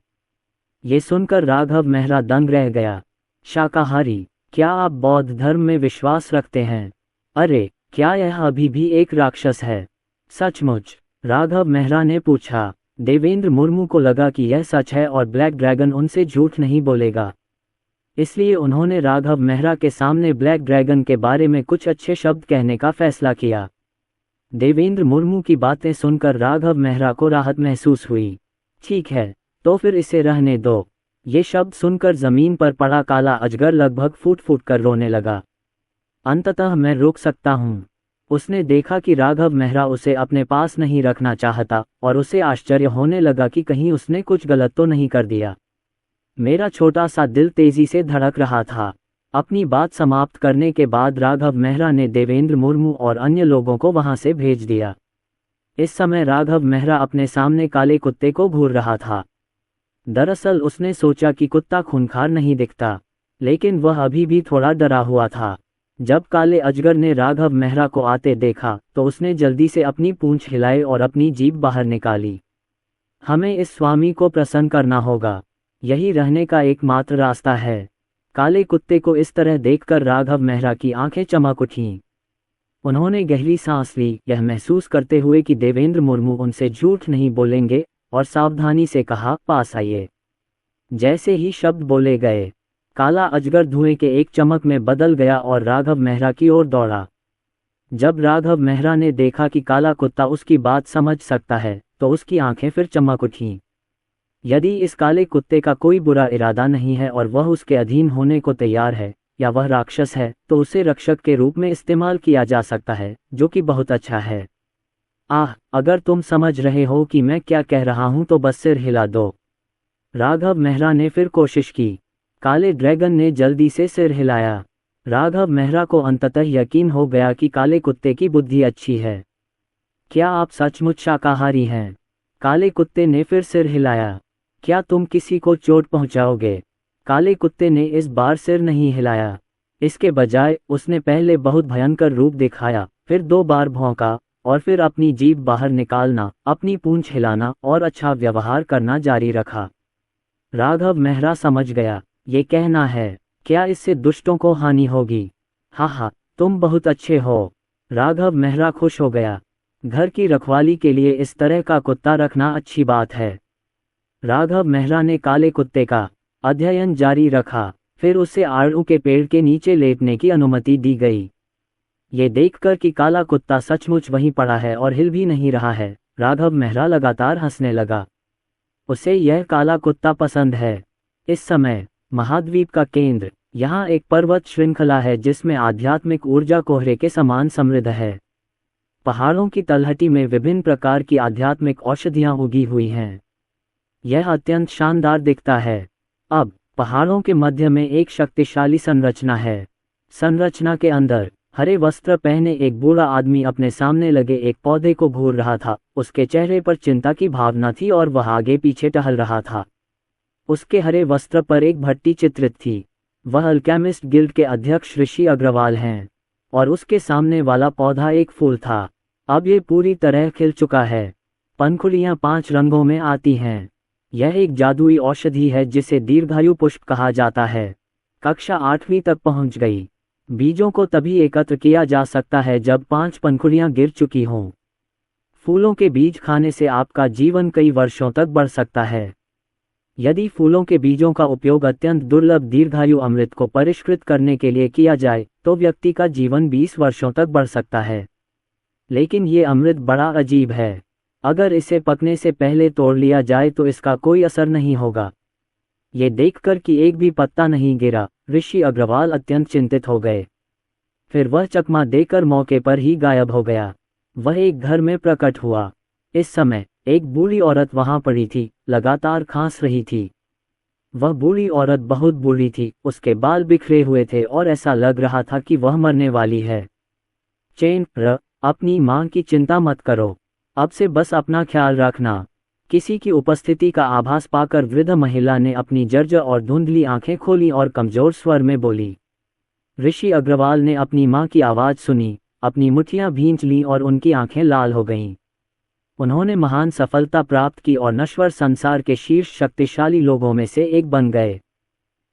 ये सुनकर राघव मेहरा दंग रह गया। शाकाहारी? क्या आप बौद्ध धर्म में विश्वास रखते हैं? अरे, क्या यह अभी भी एक राक्षस है? सचमुच? राघव मेहरा ने पूछा। देवेंद्र मुर्मू को लगा कि यह सच है और ब्लैक ड्रैगन उनसे झूठ नहीं बोलेगा। इसलिए उन्होंने राघव मेहरा के सामने ब्लैक ड्रैगन के बारे में कुछ अच्छे शब्द कहने का फैसला किया। देवेंद्र मुर्मू की बातें सुनकर राघव मेहरा को राहत महसूस हुई। ठीक है, तो फिर इसे रहने दो। ये शब्द सुनकर जमीन पर पड़ा काला अजगर लगभग फूट फूट कर रोने लगा। अंततः मैं रोक सकता हूँ। उसने देखा कि राघव मेहरा उसे अपने पास नहीं रखना चाहता और उसे आश्चर्य होने लगा कि कहीं उसने कुछ गलत तो नहीं कर दिया। मेरा छोटा सा दिल तेजी से धड़क रहा था। अपनी बात समाप्त करने के बाद राघव मेहरा ने देवेंद्र मुर्मू और अन्य लोगों को वहां से भेज दिया। इस समय राघव मेहरा अपने सामने काले कुत्ते को घूर रहा था। दरअसल उसने सोचा कि कुत्ता खूंखार नहीं दिखता, लेकिन वह अभी भी थोड़ा डरा हुआ था। जब काले अजगर ने राघव मेहरा को आते देखा तो उसने जल्दी से अपनी पूंछ हिलाई और अपनी जीभ बाहर निकाली। हमें इस स्वामी को प्रसन्न करना होगा, यही रहने का एकमात्र रास्ता है। काले कुत्ते को इस तरह देखकर राघव मेहरा की आंखें चमक उठीं। उन्होंने गहरी सांस ली, यह महसूस करते हुए कि देवेंद्र मुर्मू उनसे झूठ नहीं बोलेंगे, और सावधानी से कहा, पास आइए। जैसे ही शब्द बोले गए, काला अजगर धुएं के एक चमक में बदल गया और राघव मेहरा की ओर दौड़ा। जब राघव मेहरा ने देखा कि काला कुत्ता उसकी बात समझ सकता है तो उसकी आंखें फिर चमक उठीं। यदि इस काले कुत्ते का कोई बुरा इरादा नहीं है और वह उसके अधीन होने को तैयार है, या वह राक्षस है, तो उसे रक्षक के रूप में इस्तेमाल किया जा सकता है, जो कि बहुत अच्छा है। अगर तुम समझ रहे हो कि मैं क्या कह रहा हूं तो बस सिर हिला दो। राघव मेहरा ने फिर कोशिश की। काले ड्रैगन ने जल्दी से सिर हिलाया। राघव मेहरा को अंततः यकीन हो गया कि काले कुत्ते की बुद्धि अच्छी है। क्या आप सचमुच शाकाहारी हैं? काले कुत्ते ने फिर सिर हिलाया। क्या तुम किसी को चोट पहुंचाओगे? काले कुत्ते ने इस बार सिर नहीं हिलाया। इसके बजाय उसने पहले बहुत भयंकर रूप दिखाया, फिर 2 बार भौंका और फिर अपनी जीभ बाहर निकालना, अपनी पूंछ हिलाना और अच्छा व्यवहार करना जारी रखा। राघव मेहरा समझ गया, ये कहना है, क्या इससे दुष्टों को हानि होगी? हाँ, तुम बहुत अच्छे हो। राघव मेहरा खुश हो गया। घर की रखवाली के लिए इस तरह का कुत्ता रखना अच्छी बात है। राघव मेहरा ने काले कुत्ते का अध्ययन जारी रखा, फिर उसे आड़ू के पेड़ के नीचे लेटने की अनुमति दी गई। ये देखकर कि काला कुत्ता सचमुच वहीं पड़ा है और हिल भी नहीं रहा है, राघव मेहरा लगातार हंसने लगा। उसे यह काला कुत्ता पसंद है। इस समय महाद्वीप का केंद्र, यहाँ एक पर्वत श्रृंखला है जिसमें आध्यात्मिक ऊर्जा कोहरे के समान समृद्ध है। पहाड़ों की तलहटी में विभिन्न प्रकार की आध्यात्मिक औषधियाँ उगी हुई हैं। यह अत्यंत शानदार दिखता है। अब पहाड़ों के मध्य में एक शक्तिशाली संरचना है। संरचना के अंदर हरे वस्त्र पहने एक बूढ़ा आदमी अपने सामने लगे एक पौधे को भूर रहा था। उसके चेहरे पर चिंता की भावना थी और वह आगे पीछे टहल रहा था। उसके हरे वस्त्र पर एक भट्टी चित्रित थी। वह अल्केमिस्ट गिल्ड के अध्यक्ष ऋषि अग्रवाल हैं और उसके सामने वाला पौधा एक फूल था। अब ये पूरी तरह खिल चुका है। पंखुड़ियाँ 5 रंगों में आती हैं। यह एक जादुई औषधि है जिसे दीर्घायु पुष्प कहा जाता है। कक्षा 8वीं तक पहुंच गई। बीजों को तभी एकत्र किया जा सकता है जब 5 पंखुड़ियां गिर चुकी हों। फूलों के बीज खाने से आपका जीवन कई वर्षों तक बढ़ सकता है। यदि फूलों के बीजों का उपयोग अत्यंत दुर्लभ दीर्घायु अमृत को परिष्कृत करने के लिए किया जाए तो व्यक्ति का जीवन 20 वर्षों तक बढ़ सकता है। लेकिन ये अमृत बड़ा अजीब है। अगर इसे पकने से पहले तोड़ लिया जाए तो इसका कोई असर नहीं होगा। ये देखकर कि एक भी पत्ता नहीं गिरा, ऋषि अग्रवाल अत्यंत चिंतित हो गए। फिर वह चकमा देकर मौके पर ही गायब हो गया। वह एक घर में प्रकट हुआ। इस समय एक बूढ़ी औरत वहां पड़ी थी, लगातार खांस रही थी। वह बूढ़ी औरत बहुत बूढ़ी थी, उसके बाल बिखरे हुए थे और ऐसा लग रहा था कि वह मरने वाली है। अपनी मां की चिंता मत करो। अब से बस अपना ख्याल रखना। किसी की उपस्थिति का आभास पाकर वृद्ध महिला ने अपनी जर्जर और धुंधली आंखें खोली और कमजोर स्वर में बोली। ऋषि अग्रवाल ने अपनी मां की आवाज सुनी, अपनी मुट्ठियां भींच लीं और उनकी आंखें लाल हो गईं। उन्होंने महान सफलता प्राप्त की और नश्वर संसार के शीर्ष शक्तिशाली लोगों में से एक बन गए।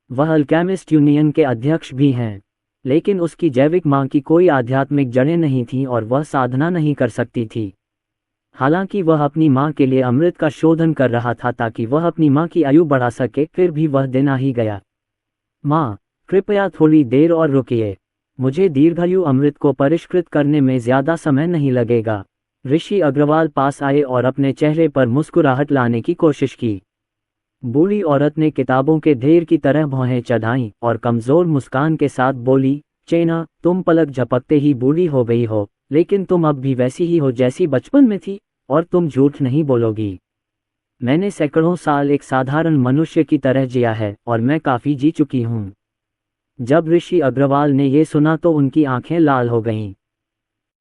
वह अल्केमिस्ट यूनियन के अध्यक्ष भी हैं, लेकिन उसकी जैविक मां की कोई आध्यात्मिक जड़ें नहीं थीं और वह साधना नहीं कर सकती थी। हालांकि वह अपनी मां के लिए अमृत का शोधन कर रहा था ताकि वह अपनी मां की आयु बढ़ा सके, फिर भी वह दिन आ ही गया। मां, कृपया थोड़ी देर और रुकिए। मुझे दीर्घायु अमृत को परिष्कृत करने में ज्यादा समय नहीं लगेगा। ऋषि अग्रवाल पास आए और अपने चेहरे पर मुस्कुराहट लाने की कोशिश की। बूढ़ी औरत ने किताबों के ढेर की तरह भौहें चढ़ाईं और कमजोर मुस्कान के साथ बोली, चेना, तुम पलक झपकते ही बूढ़ी हो गई हो, लेकिन तुम अब भी वैसी ही हो जैसी बचपन में थी, और तुम झूठ नहीं बोलोगी। मैंने सैकड़ों साल एक साधारण मनुष्य की तरह जिया है और मैं काफी जी चुकी हूँ। जब ऋषि अग्रवाल ने ये सुना तो उनकी आंखें लाल हो गईं।